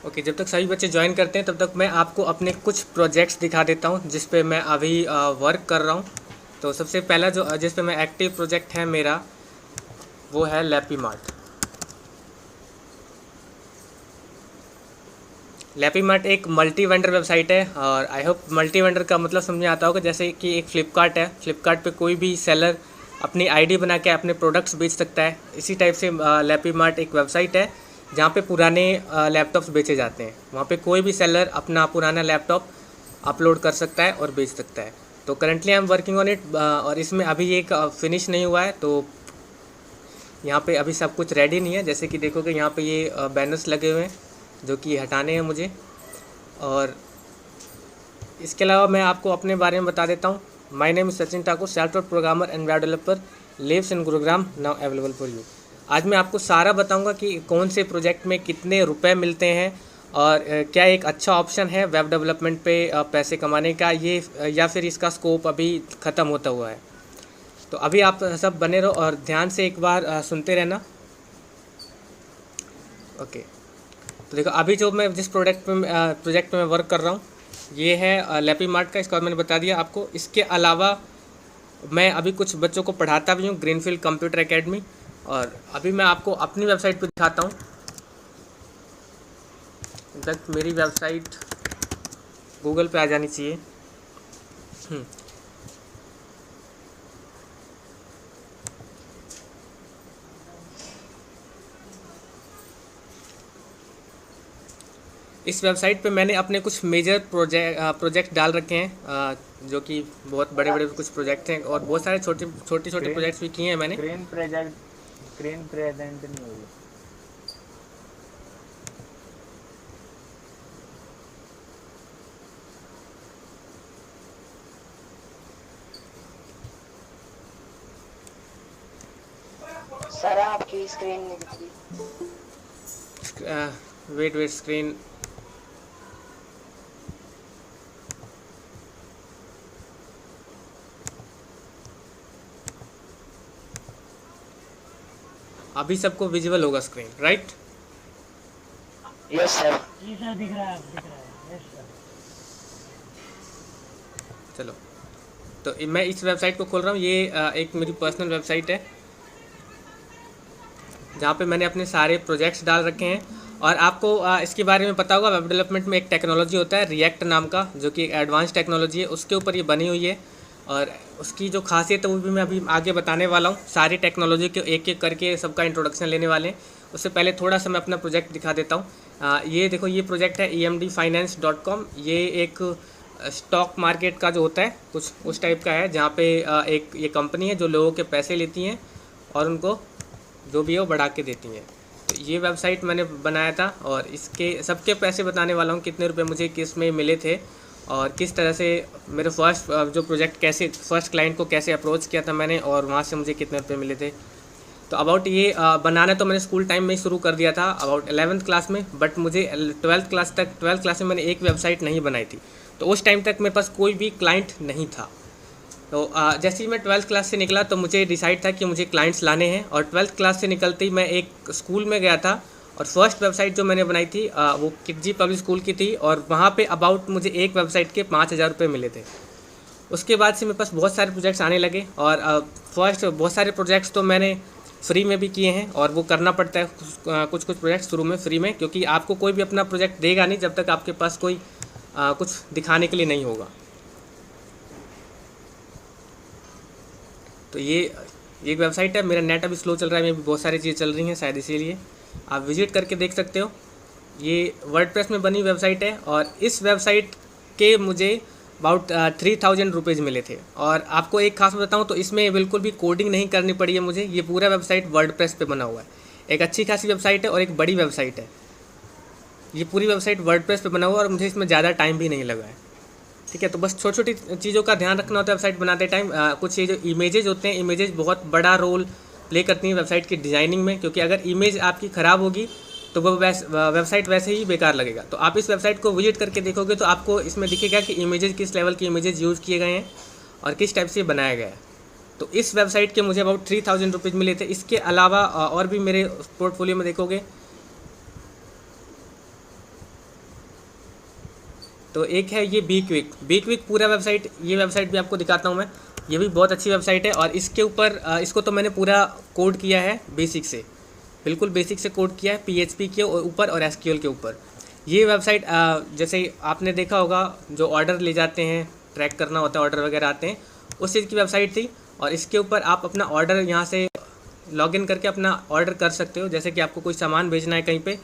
Okay, जब तक सभी बच्चे ज्वाइन करते हैं तब तक मैं आपको अपने कुछ प्रोजेक्ट्स दिखा देता हूँ जिस पे मैं अभी वर्क कर रहा हूँ। तो सबसे पहला जो जिस पे मैं एक्टिव प्रोजेक्ट है मेरा, वो है लैपी मार्ट। लैपी मार्ट एक मल्टी वेंडर वेबसाइट है और आई होप मल्टी वेंडर का मतलब समझ में आता होगा। जैसे कि एक फ़्लिपकार्ट है, फ़्लिपकार्ट पे कोई भी सेलर अपनी आईडी बना के अपने प्रोडक्ट्स बेच सकता है। इसी टाइप से लैपी मार्ट एक वेबसाइट है जहाँ पे पुराने लैपटॉप्स बेचे जाते हैं। वहाँ पे कोई भी सेलर अपना पुराना लैपटॉप अपलोड कर सकता है और बेच सकता है। तो currently I am working on it और इसमें अभी एक फिनिश नहीं हुआ है। तो यहाँ पे अभी सब कुछ रेडी नहीं है। जैसे कि देखोगे यहाँ पे ये बैनर्स लगे हुए हैं जो कि हटाने हैं मुझे। और इसके अलावा मैं आपको अपने बारे में बता देता हूँ। My name is Sachin Thakur, software programmer and web developer, lives in Gurugram, now available for you. आज मैं आपको सारा बताऊंगा कि कौन से प्रोजेक्ट में कितने रुपए मिलते हैं और क्या एक अच्छा ऑप्शन है वेब डेवलपमेंट पे पैसे कमाने का, ये या फिर इसका स्कोप अभी ख़त्म होता हुआ है। तो अभी आप सब बने रहो और ध्यान से एक बार सुनते रहना। ओके, तो देखो अभी जो मैं जिस प्रोजेक्ट पे मैं वर्क कर रहा हूँ ये है लैपी मार्ट का। इसका मैंने बता दिया आपको। इसके अलावा मैं अभी कुछ बच्चों को पढ़ाता भी हूँ, ग्रीनफील्ड कंप्यूटर एकेडमी। और अभी मैं आपको अपनी वेबसाइट पे दिखाता हूँ। इनफैक्ट मेरी वेबसाइट गूगल पे आ जानी चाहिए। इस वेबसाइट पे मैंने अपने कुछ मेजर प्रोजेक्ट डाल रखे हैं जो कि बहुत बड़े बड़े कुछ प्रोजेक्ट हैं और बहुत सारे छोटे छोटे प्रोजेक्ट्स भी किए हैं मैंने। स्क्रीन प्रेजेंट नहीं हुई। सर आपकी स्क्रीन नहीं दिख रही। वेट स्क्रीन अभी सबको विजुअल होगा स्क्रीन, राइट? Yes sir. जी सर, दिख रहा है यस सर। चलो, तो मैं इस वेबसाइट को खोल रहा हूँ। ये एक मेरी पर्सनल वेबसाइट है जहाँ पे मैंने अपने सारे प्रोजेक्ट्स डाल रखे हैं। और आपको इसके बारे में पता होगा, वेब डेवलपमेंट में एक टेक्नोलॉजी होता है रिएक्ट नाम का, जो कि एक एडवांस टेक्नोलॉजी है। उसके ऊपर ये बनी हुई है और उसकी जो खासियत है वो भी मैं अभी आगे बताने वाला हूँ। सारी टेक्नोलॉजी के एक एक करके सबका इंट्रोडक्शन लेने वाले हैं। उससे पहले थोड़ा सा मैं अपना प्रोजेक्ट दिखा देता हूँ। ये देखो, ये प्रोजेक्ट है emdfinance.com। ये एक स्टॉक मार्केट का जो होता है कुछ उस टाइप का है, जहाँ पे एक ये कंपनी है जो लोगों के पैसे लेती हैं और उनको जो भी है वो बढ़ा के देती हैं। तो ये वेबसाइट मैंने बनाया था और इसके सबके पैसे बताने वाला हूँ, कितने रुपए मुझे किस में मिले थे और किस तरह से मेरे फर्स्ट जो प्रोजेक्ट कैसे फर्स्ट क्लाइंट को कैसे अप्रोच किया था मैंने और वहाँ से मुझे कितने रुपए मिले थे। तो अबाउट ये बनाना तो मैंने स्कूल टाइम में ही शुरू कर दिया था, अबाउट 11th क्लास में। बट मुझे 12th क्लास में मैंने एक वेबसाइट नहीं बनाई थी। तो उस टाइम तक मेरे पास कोई भी क्लाइंट नहीं था। तो जैसे ही मैं 12th क्लास से निकला तो मुझे डिसाइड था कि मुझे क्लाइंट्स लाने हैं। और 12th क्लास से निकलते ही मैं एक स्कूल में गया था और फर्स्ट वेबसाइट जो मैंने बनाई थी वो किडजी पब्लिक स्कूल की थी और वहाँ पे अबाउट मुझे एक वेबसाइट के 5,000 रुपये मिले थे। उसके बाद से मेरे पास बहुत सारे प्रोजेक्ट्स आने लगे और फर्स्ट बहुत सारे प्रोजेक्ट्स तो मैंने फ्री में भी किए हैं और वो करना पड़ता है कुछ प्रोजेक्ट्स शुरू में फ्री में, क्योंकि आपको कोई भी अपना प्रोजेक्ट देगा नहीं जब तक आपके पास कोई कुछ दिखाने के लिए नहीं होगा। तो ये एक वेबसाइट है। मेरा नेट अभी स्लो चल रहा है, मेरे भी बहुत सारी चीज़ें चल रही हैं शायद इसीलिए। आप विजिट करके देख सकते हो। ये वर्डप्रेस में बनी वेबसाइट है और इस वेबसाइट के मुझे अबाउट 3,000 रुपीज़ मिले थे। और आपको एक खास बताऊं तो इसमें बिल्कुल भी कोडिंग नहीं करनी पड़ी है मुझे। ये पूरा वेबसाइट वर्डप्रेस पे बना हुआ है। एक अच्छी खासी वेबसाइट है और एक बड़ी वेबसाइट है। ये पूरी वेबसाइट वर्डप्रेस पे बना हुआ है और मुझे इसमें ज़्यादा टाइम भी नहीं लगा है। ठीक है, तो बस छोटी छोटी चीज़ों का ध्यान रखना होता है वेबसाइट बनाते टाइम। कुछ ये जो इमेजेस होते हैं, इमेजेस बहुत बड़ा रोल प्ले करती हैं वेबसाइट की डिज़ाइनिंग में, क्योंकि अगर इमेज आपकी ख़राब होगी तो वो वेबसाइट वैसे ही बेकार लगेगा। तो आप इस वेबसाइट को विजिट करके देखोगे तो आपको इसमें दिखेगा कि इमेजेस किस लेवल की इमेजेस यूज़ किए गए हैं और किस टाइप से बनाया गया है। तो इस वेबसाइट के मुझे अबाउट 3,000 रुपीज़ मिले थे। इसके अलावा और भी मेरे पोर्टफोलियो में देखोगे तो एक है ये बी क्विक पूरा वेबसाइट, ये वेबसाइट भी आपको दिखाता हूँ मैं। ये भी बहुत अच्छी वेबसाइट है और इसके ऊपर इसको तो मैंने पूरा कोड किया है बेसिक से, बिल्कुल बेसिक से कोड किया है PHP के ऊपर और SQL के ऊपर। ये वेबसाइट जैसे आपने देखा होगा जो ऑर्डर ले जाते हैं, ट्रैक करना होता है, ऑर्डर वगैरह आते हैं, उस चीज़ की वेबसाइट थी। और इसके ऊपर आप अपना ऑर्डर यहाँ से लॉगिन करके अपना ऑर्डर कर सकते हो, जैसे कि आपको कोई सामान भेजना है कहीं पे,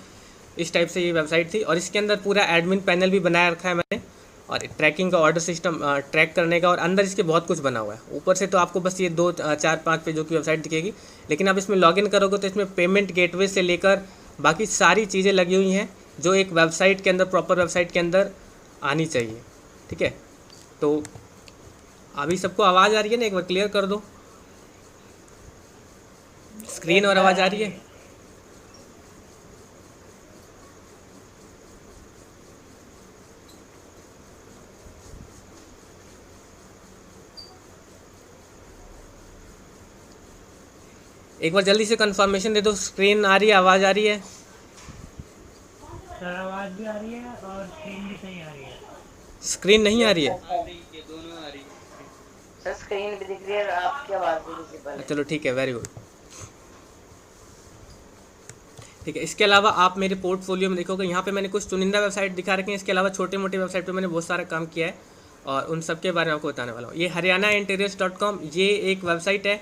इस टाइप से ये वेबसाइट थी। और इसके अंदर पूरा एडमिन पैनल भी बनाया रखा है मैंने, और ट्रैकिंग का, ऑर्डर सिस्टम ट्रैक करने का, और अंदर इसके बहुत कुछ बना हुआ है। ऊपर से तो आपको बस ये 2 4 5 पेजों की वेबसाइट दिखेगी, लेकिन आप इसमें लॉगिन करोगे तो इसमें पेमेंट गेटवे से लेकर बाकी सारी चीज़ें लगी हुई हैं जो एक वेबसाइट के अंदर, प्रॉपर वेबसाइट के अंदर आनी चाहिए। ठीक है, तो अभी सबको आवाज़ आ रही है ना? एक बार क्लियर कर दो, स्क्रीन और आवाज़ आ रही है? एक बार जल्दी से कंफर्मेशन दे दो, स्क्रीन आ रही है, आवाज़ आ रही है? सर आवाज़ भी आ रही है और स्क्रीन भी सही आ रही है। स्क्रीन नहीं आ रही है? सर स्क्रीन भी दिख रही है और आपकी आवाज़ भी विजिबल है। चलो ठीक है, वेरी गुड। ठीक है, इसके अलावा आप मेरे पोर्टफोलियो में देखोगे, यहाँ पे मैंने कुछ चुनिंदा वेबसाइट दिखा रखे हैं। इसके अलावा छोटे मोटे वेबसाइट पे मैंने बहुत सारा काम किया है और उन सब के बारे में आपको बताने वाला हूँ। ये haryanainteriors.com, ये एक वेबसाइट है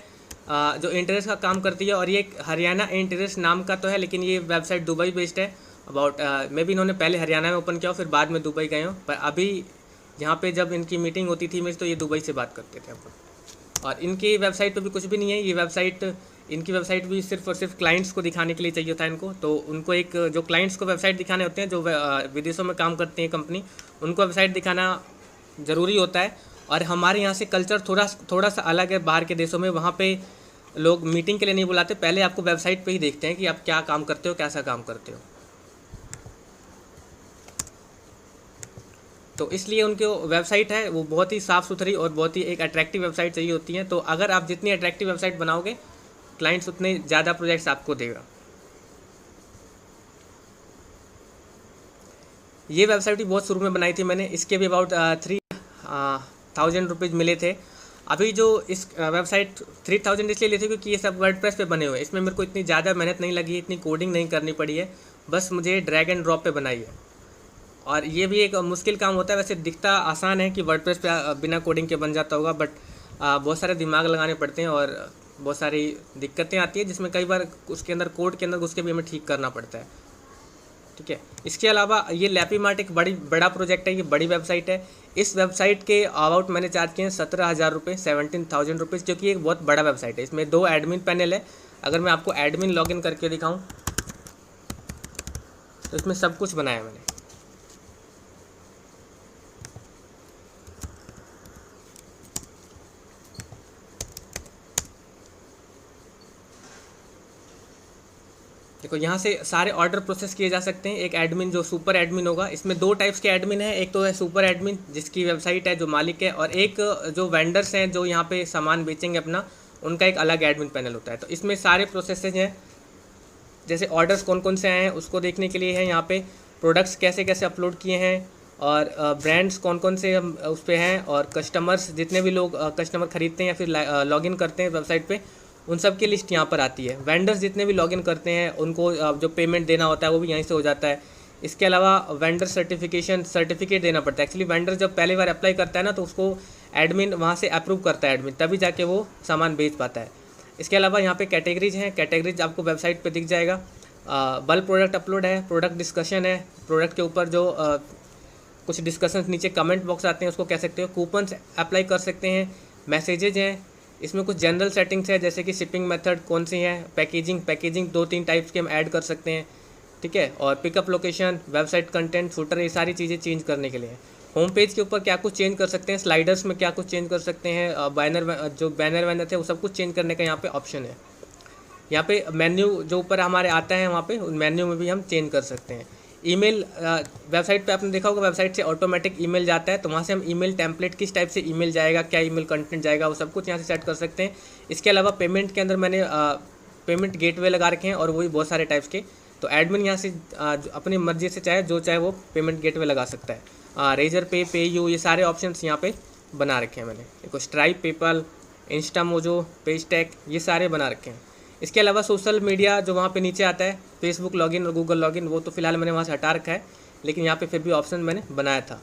जो इंटीरियर्स का काम करती है, और ये हरियाणा इंटीरियर्स नाम का तो है, लेकिन ये वेबसाइट दुबई बेस्ड है। अबाउट मे भी इन्होंने पहले हरियाणा में ओपन किया फिर बाद में दुबई गए हो, पर अभी यहाँ पे जब इनकी मीटिंग होती थी मेरी, तो ये दुबई से बात करते थे आपको। और इनकी वेबसाइट पे भी कुछ भी नहीं है। ये वेबसाइट, इनकी वेबसाइट भी सिर्फ और सिर्फ क्लाइंट्स को दिखाने के लिए चाहिए था इनको। तो उनको एक, जो क्लाइंट्स को वेबसाइट दिखाने होते हैं, जो विदेशों में काम करती हैं कंपनी, उनको वेबसाइट दिखाना ज़रूरी होता है। और हमारे यहाँ से कल्चर थोड़ा सा अलग है बाहर के देशों में। वहाँ पे लोग मीटिंग के लिए नहीं बुलाते, पहले आपको वेबसाइट पे ही देखते हैं कि आप क्या काम करते हो, कैसा काम करते हो। तो इसलिए उनकी वेबसाइट है वो बहुत ही साफ़ सुथरी और बहुत ही एक अट्रैक्टिव वेबसाइट चाहिए होती है। तो अगर आप जितनी अट्रैक्टिव वेबसाइट बनाओगे, क्लाइंट्स उतने ज़्यादा प्रोजेक्ट्स आपको देगा। ये वेबसाइट भी बहुत शुरू में बनाई थी मैंने, इसके भी अबाउट 3000 रुपीज़ मिले थे। अभी जो इस वेबसाइट 3000 इसलिए लिए थे क्योंकि ये सब वर्डप्रेस पे बने हुए हैं। इसमें मेरे को इतनी ज़्यादा मेहनत नहीं लगी, इतनी कोडिंग नहीं करनी पड़ी है, बस मुझे ड्रैग एंड ड्रॉप पे बनाई है। और ये भी एक मुश्किल काम होता है। वैसे दिखता आसान है कि वर्डप्रेस पे बिना कोडिंग के बन जाता होगा, बट बहुत सारे दिमाग लगाने पड़ते हैं और बहुत सारी दिक्कतें आती है, जिसमें कई बार उसके अंदर, कोड के अंदर घुस के भी हमें ठीक करना पड़ता है। ठीक है, इसके अलावा ये लैपीमार्ट एक बड़ा प्रोजेक्ट है, ये बड़ी वेबसाइट है। इस वेबसाइट के अबाउट मैंने चार्ज किए हैं 17,000 रुपये, 17,000 रुपीज़, जो कि एक बहुत बड़ा वेबसाइट है। इसमें 2 एडमिन पैनल है। अगर मैं आपको एडमिन लॉगिन करके दिखाऊं तो इसमें सब कुछ बनाया मैंने। देखो, यहाँ से सारे ऑर्डर प्रोसेस किए जा सकते हैं। एक एडमिन जो सुपर एडमिन होगा, इसमें 2 टाइप्स के एडमिन है। एक तो है सुपर एडमिन जिसकी वेबसाइट है, जो मालिक है, और एक जो वेंडर्स हैं जो यहाँ पे सामान बेचेंगे अपना, उनका एक अलग एडमिन पैनल होता है। तो इसमें सारे प्रोसेसेस हैं, जैसे ऑर्डर्स कौन कौन से आए हैं उसको देखने के लिए है यहाँ पे, प्रोडक्ट्स कैसे कैसे अपलोड किए हैं, और ब्रांड्स कौन कौन से उस पर हैं, और कस्टमर्स, जितने भी लोग कस्टमर ख़रीदते हैं या फिर लॉगिन करते हैं वेबसाइट पे, उन सब की लिस्ट यहाँ पर आती है। वेंडर्स जितने भी लॉगिन करते हैं उनको जो पेमेंट देना होता है वो भी यहीं से हो जाता है। इसके अलावा वेंडर सर्टिफिकेट देना पड़ता है। एक्चुअली वेंडर जब पहली बार अप्लाई करता है ना, तो उसको एडमिन वहाँ से अप्रूव करता है एडमिन, तभी जाके वो सामान बेच पाता है। इसके अलावा यहाँ पे कैटेगरीज हैं, कैटेगरीज आपको वेबसाइट पे दिख जाएगा। बल्क प्रोडक्ट अपलोड है, प्रोडक्ट डिस्कशन है, प्रोडक्ट के ऊपर जो कुछ डिस्कशन नीचे कमेंट बॉक्स आते हैं उसको कह सकते हो, कूपन्स अप्लाई कर सकते हैं, मैसेजेज हैं। इसमें कुछ जनरल सेटिंग्स है, जैसे कि शिपिंग मेथड कौन सी है, पैकेजिंग 2-3 टाइप्स के हम ऐड कर सकते हैं। ठीक है, और pickup location, website content, footer, ये सारी चीज़ें चेंज करने के लिए है। होम पेज के ऊपर क्या कुछ चेंज कर सकते हैं, स्लाइडर्स में क्या कुछ चेंज कर सकते हैं, बैनर वैनर थे वो सब कुछ चेंज करने का यहाँ पे ऑप्शन है। यहाँ पे मेन्यू जो ऊपर हमारे आता है, वहाँ पे उन मेन्यू में भी हम चेंज कर सकते हैं। ईमेल, वेबसाइट पे आपने देखा होगा वेबसाइट से ऑटोमेटिक ईमेल जाता है, तो वहाँ से हम ईमेल टेम्पलेट किस टाइप से ईमेल जाएगा, क्या ईमेल कंटेंट जाएगा, वो सब कुछ यहाँ से सेट कर सकते हैं। इसके अलावा पेमेंट के अंदर मैंने पेमेंट गेटवे लगा रखे हैं, और वही बहुत सारे टाइप्स के। तो एडमिन यहाँ से अपनी मर्जी से चाहे जो चाहे वो पेमेंट गेटवे लगा सकता है। रेजर पे, पेयू, ये सारे ऑप्शंस यहाँ पे बना रखे हैं मैंने। देखो स्ट्राइप, पेपल, इंस्टामोजो, पेजटैक, ये सारे बना रखे हैं। इसके अलावा सोशल मीडिया जो वहाँ पे नीचे आता है, फेसबुक लॉगिन और गूगल लॉगिन, वो तो फिलहाल मैंने वहाँ से हटा रखा है, लेकिन यहाँ पे फिर भी ऑप्शन मैंने बनाया था।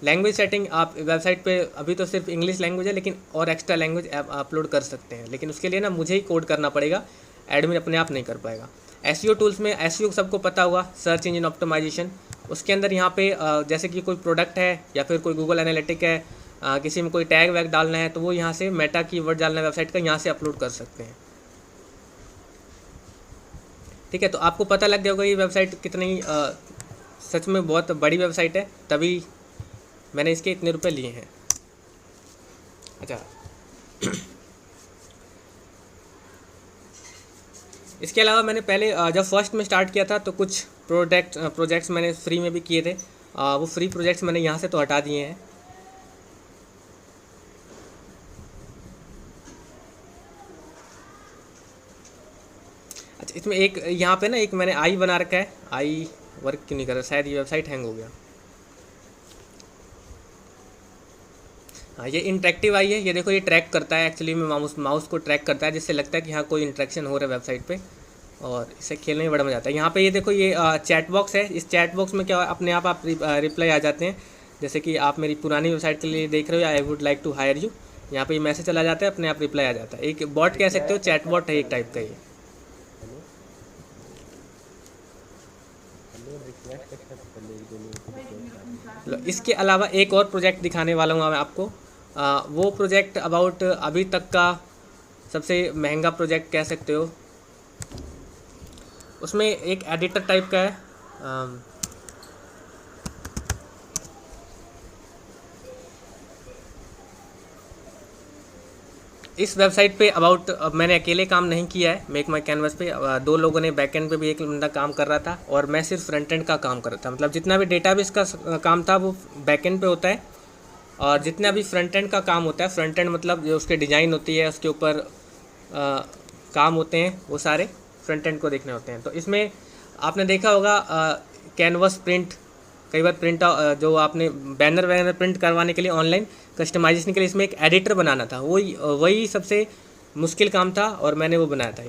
लैंग्वेज सेटिंग, आप वेबसाइट पे अभी तो सिर्फ इंग्लिश लैंग्वेज है, लेकिन और एक्स्ट्रा लैंग्वेज आप अपलोड कर सकते हैं, लेकिन उसके लिए ना मुझे ही कोड करना पड़ेगा, एडमिन अपने आप नहीं कर पाएगा। एसईओ टूल्स में एसईओ सबको पता होगा, सर्च इंजन ऑप्टिमाइजेशन, उसके अंदर यहाँ पे जैसे कि कोई प्रोडक्ट है या फिर कोई गूगल एनालिटिक है, किसी में कोई टैग वैग डालना है, तो वो यहाँ से मेटा कीवर्ड डालना है वेबसाइट का, यहाँ से अपलोड कर सकते हैं। ठीक है, तो आपको पता लग जाएगा ये वेबसाइट कितनी सच में बहुत बड़ी वेबसाइट है, तभी मैंने इसके इतने रुपए लिए हैं। अच्छा, इसके अलावा मैंने पहले जब फर्स्ट में स्टार्ट किया था तो कुछ प्रोजेक्ट्स मैंने फ्री में भी किए थे। वो फ्री प्रोजेक्ट्स मैंने यहाँ से तो हटा दिए हैं। अच्छा, इसमें एक यहाँ पे ना एक मैंने आई बना रखा है, आई वर्क क्यों नहीं कर रहा, शायद ये वेबसाइट हैंग हो गया। हाँ, ये इंटरेक्टिव आई है, ये देखो ये ट्रैक करता है, एक्चुअली में माउस को ट्रैक करता है, जिससे लगता है कि हाँ कोई इंटरेक्शन हो रहा है वेबसाइट पे, और इसे खेलने में बड़ा मजा आता है। यहाँ पे ये देखो ये चैट बॉक्स है, इस चैट बॉक्स में क्या अपने आप रिप्लाई आ जाते हैं। जैसे कि आप मेरी पुरानी वेबसाइट के लिए देख रहे हो, I would like to hire you, यहाँ पे ये मैसेज चला जाता है, अपने आप रिप्लाई आ जाता है। एक बॉट कह सकते हो, चैट बॉट है एक टाइप का ये। इसके अलावा एक और प्रोजेक्ट दिखाने वाला हूँ मैं आपको। वो प्रोजेक्ट अबाउट अभी तक का सबसे महंगा प्रोजेक्ट कह सकते हो। उसमें एक एडिटर टाइप का है, इस वेबसाइट पे अबाउट मैंने अकेले काम नहीं किया है, मेक माई कैनवस पे 2 लोगों ने, बैकएंड पे भी एक बंदा काम कर रहा था, और मैं सिर्फ फ्रंट एंड का काम कर रहा था। मतलब जितना भी डेटाबेस का काम था वो बैकएंड पे होता है, और जितना भी फ्रंट एंड का काम होता है, फ्रंट एंड मतलब जो उसके डिज़ाइन होती है, उसके ऊपर काम होते हैं, वो सारे फ्रंट एंड को देखने होते हैं। तो इसमें आपने देखा होगा कैनवस प्रिंट, कई बार प्रिंट जो आपने बैनर वैनर प्रिंट करवाने के लिए ऑनलाइन कस्टमाइजेशन के लिए इसमें एक एडिटर बनाना था, वही सबसे मुश्किल काम था, और मैंने वो बनाया था।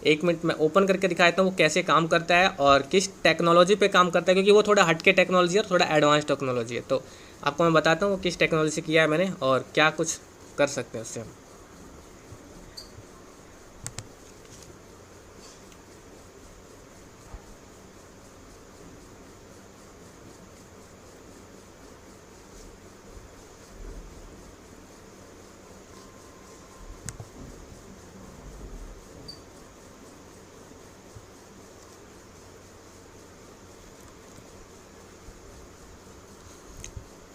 एक मिनट मैं ओपन करके दिखाता हूँ वो कैसे काम करता है और किस टेक्नोलॉजी पे काम करता है, क्योंकि वो थोड़ा हटके टेक्नोलॉजी है और थोड़ा एडवांस टेक्नोलॉजी है। तो आपको मैं बताता हूँ वो किस टेक्नोलॉजी से किया है मैंने और क्या कुछ कर सकते हैं उससे हम।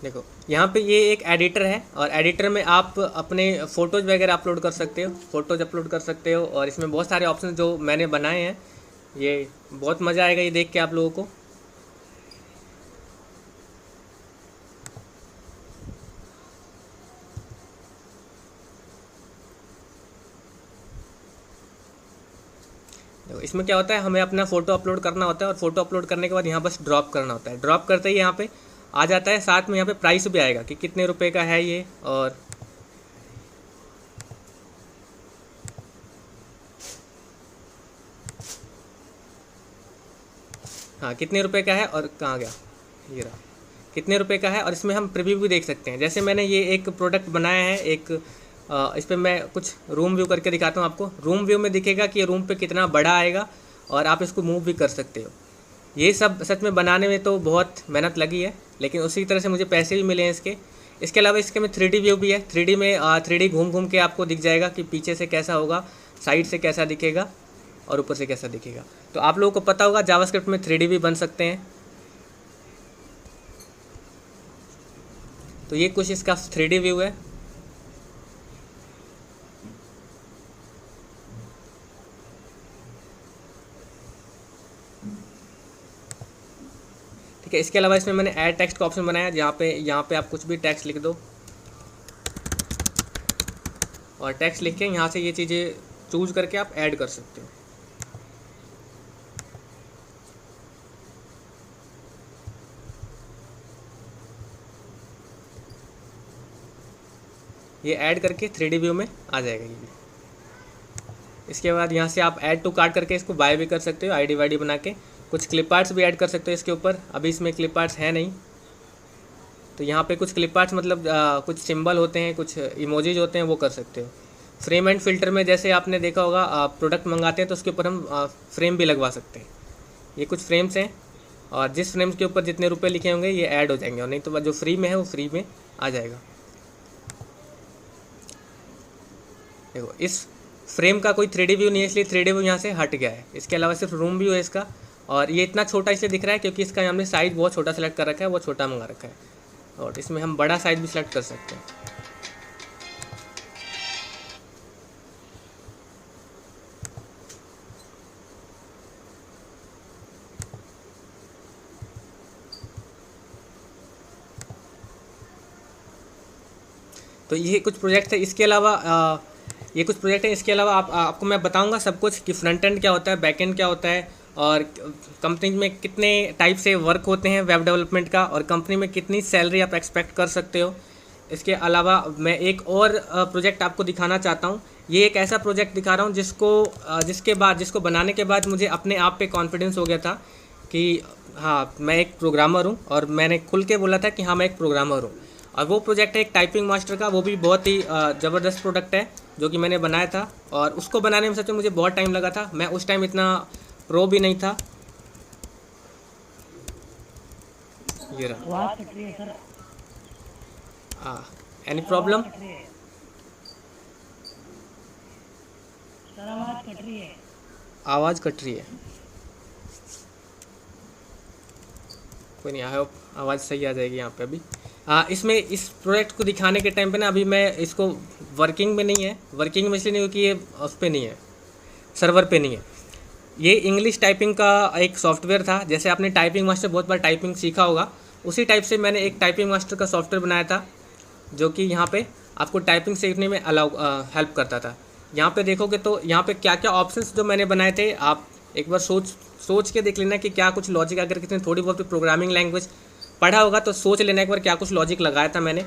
देखो यहाँ पे ये एक एडिटर है, और एडिटर में आप अपने फ़ोटोज़ वगैरह अपलोड कर सकते हो, और इसमें बहुत सारे ऑप्शन जो मैंने बनाए हैं। ये बहुत मज़ा आएगा ये देख के आप लोगों को। देखो इसमें क्या होता है, हमें अपना फ़ोटो अपलोड करना होता है, और फ़ोटो अपलोड करने के बाद यहाँ बस ड्रॉप करना होता है। ड्रॉप करते ही यहाँ पे आ जाता है, साथ में यहाँ पे प्राइस भी आएगा कि कितने रुपए का है ये, और हाँ कितने रुपए का है, और कहाँ गया ये रहा, कितने रुपए का है। और इसमें हम प्रीव्यू भी देख सकते हैं। जैसे मैंने ये एक प्रोडक्ट बनाया है, इस पर मैं कुछ रूम व्यू करके दिखाता हूँ आपको। रूम व्यू में दिखेगा कि रूम पे कितना बड़ा आएगा, और आप इसको मूव भी कर सकते हो। ये सब सच में बनाने में तो बहुत मेहनत लगी है, लेकिन उसी तरह से मुझे पैसे भी मिले हैं इसके। इसके अलावा इसके में 3D व्यू भी है। 3D में 3D घूम घूम के आपको दिख जाएगा कि पीछे से कैसा होगा, साइड से कैसा दिखेगा, और ऊपर से कैसा दिखेगा। तो आप लोगों को पता होगा जावास्क्रिप्ट में 3D भी बन सकते हैं। तो ये कुछ इसका 3D व्यू है। ठीक है, इसके अलावा इसमें मैंने ऐड टेक्स्ट का ऑप्शन बनाया, यहाँ पे आप कुछ भी टेक्स्ट लिख दो, और टेक्स्ट लिख के यहाँ से ये चीज़ें चूज करके आप ऐड कर सकते हो। ये ऐड करके 3D व्यू में आ जाएगा ये भी। इसके बाद यहाँ से आप ऐड टू कार्ट करके इसको बाय भी कर सकते हो, आईडी वाईडी बना के। कुछ क्लिप आर्ट्स भी ऐड कर सकते हो इसके ऊपर, अभी इसमें क्लिप आर्ट्स है नहीं। तो यहाँ पे कुछ क्लिप आर्ट्स मतलब कुछ सिंबल होते हैं, कुछ इमोजीज होते हैं, वो कर सकते हो। फ्रेम एंड फिल्टर में जैसे आपने देखा होगा, प्रोडक्ट मंगाते हैं तो उसके ऊपर हम फ्रेम भी लगवा सकते हैं। ये कुछ फ्रेम्स हैं और जिस फ्रेम्स के ऊपर जितने रुपए लिखे होंगे ये ऐड हो जाएंगे, और नहीं तो जो फ्री में है वो फ्री में आ जाएगा। देखो इस फ्रेम का कोई 3D व्यू नहीं है, इसलिए 3D व्यू यहाँ से हट गया है। इसके अलावा सिर्फ रूम व्यू है इसका, और ये इतना छोटा इसलिए दिख रहा है क्योंकि इसका हमने साइज़ बहुत छोटा सेलेक्ट कर रखा है, वो छोटा मंगा रखा है, और इसमें हम बड़ा साइज़ भी सिलेक्ट कर सकते हैं। तो ये कुछ प्रोजेक्ट है। इसके अलावा ये कुछ प्रोजेक्ट हैं। इसके अलावा आपको मैं बताऊंगा सब कुछ कि फ्रंट एंड क्या होता है, बैक एंड क्या होता है, और कंपनी में कितने टाइप से वर्क होते हैं वेब डेवलपमेंट का, और कंपनी में कितनी सैलरी आप एक्सपेक्ट कर सकते हो। इसके अलावा मैं एक और प्रोजेक्ट आपको दिखाना चाहता हूँ। ये एक ऐसा प्रोजेक्ट दिखा रहा हूँ जिसको बनाने के बाद मुझे अपने आप पे कॉन्फिडेंस हो गया था कि हाँ मैं एक प्रोग्रामर हूँ, और मैंने खुल के बोला था कि हाँ मैं एक प्रोग्रामर हूँ। और वो प्रोजेक्ट है एक टाइपिंग मास्टर का, वो भी बहुत ही ज़बरदस्त प्रोडक्ट है जो कि मैंने बनाया था, और उसको बनाने में सच में मुझे बहुत टाइम लगा था। मैं उस टाइम इतना प्रो भी नहीं था। ये रहा। आवाज कट रही है सर। Any problem? सर आवाज कट रही है। आवाज़ कट रही है, कोई नहीं, आई होप आवाज़ सही आ जाएगी यहाँ पे अभी। इसमें इस प्रोजेक्ट को दिखाने के टाइम पे ना अभी मैं इसको वर्किंग में नहीं है, वर्किंग में इसलिए नहीं क्योंकि ये उस पर नहीं है, सर्वर पे नहीं है। ये इंग्लिश टाइपिंग का एक सॉफ्टवेयर था। जैसे आपने टाइपिंग मास्टर बहुत बार टाइपिंग सीखा होगा, उसी टाइप से मैंने एक टाइपिंग मास्टर का सॉफ्टवेयर बनाया था जो कि यहाँ पे आपको टाइपिंग सीखने में हेल्प करता था। यहाँ पे देखोगे तो यहाँ पे क्या क्या ऑप्शंस जो मैंने बनाए थे, आप एक बार सोच के देख लेना कि क्या कुछ लॉजिक, अगर किसी ने थोड़ी बहुत प्रोग्रामिंग लैंग्वेज पढ़ा होगा तो सोच लेना एक बार क्या कुछ लॉजिक लगाया था मैंने।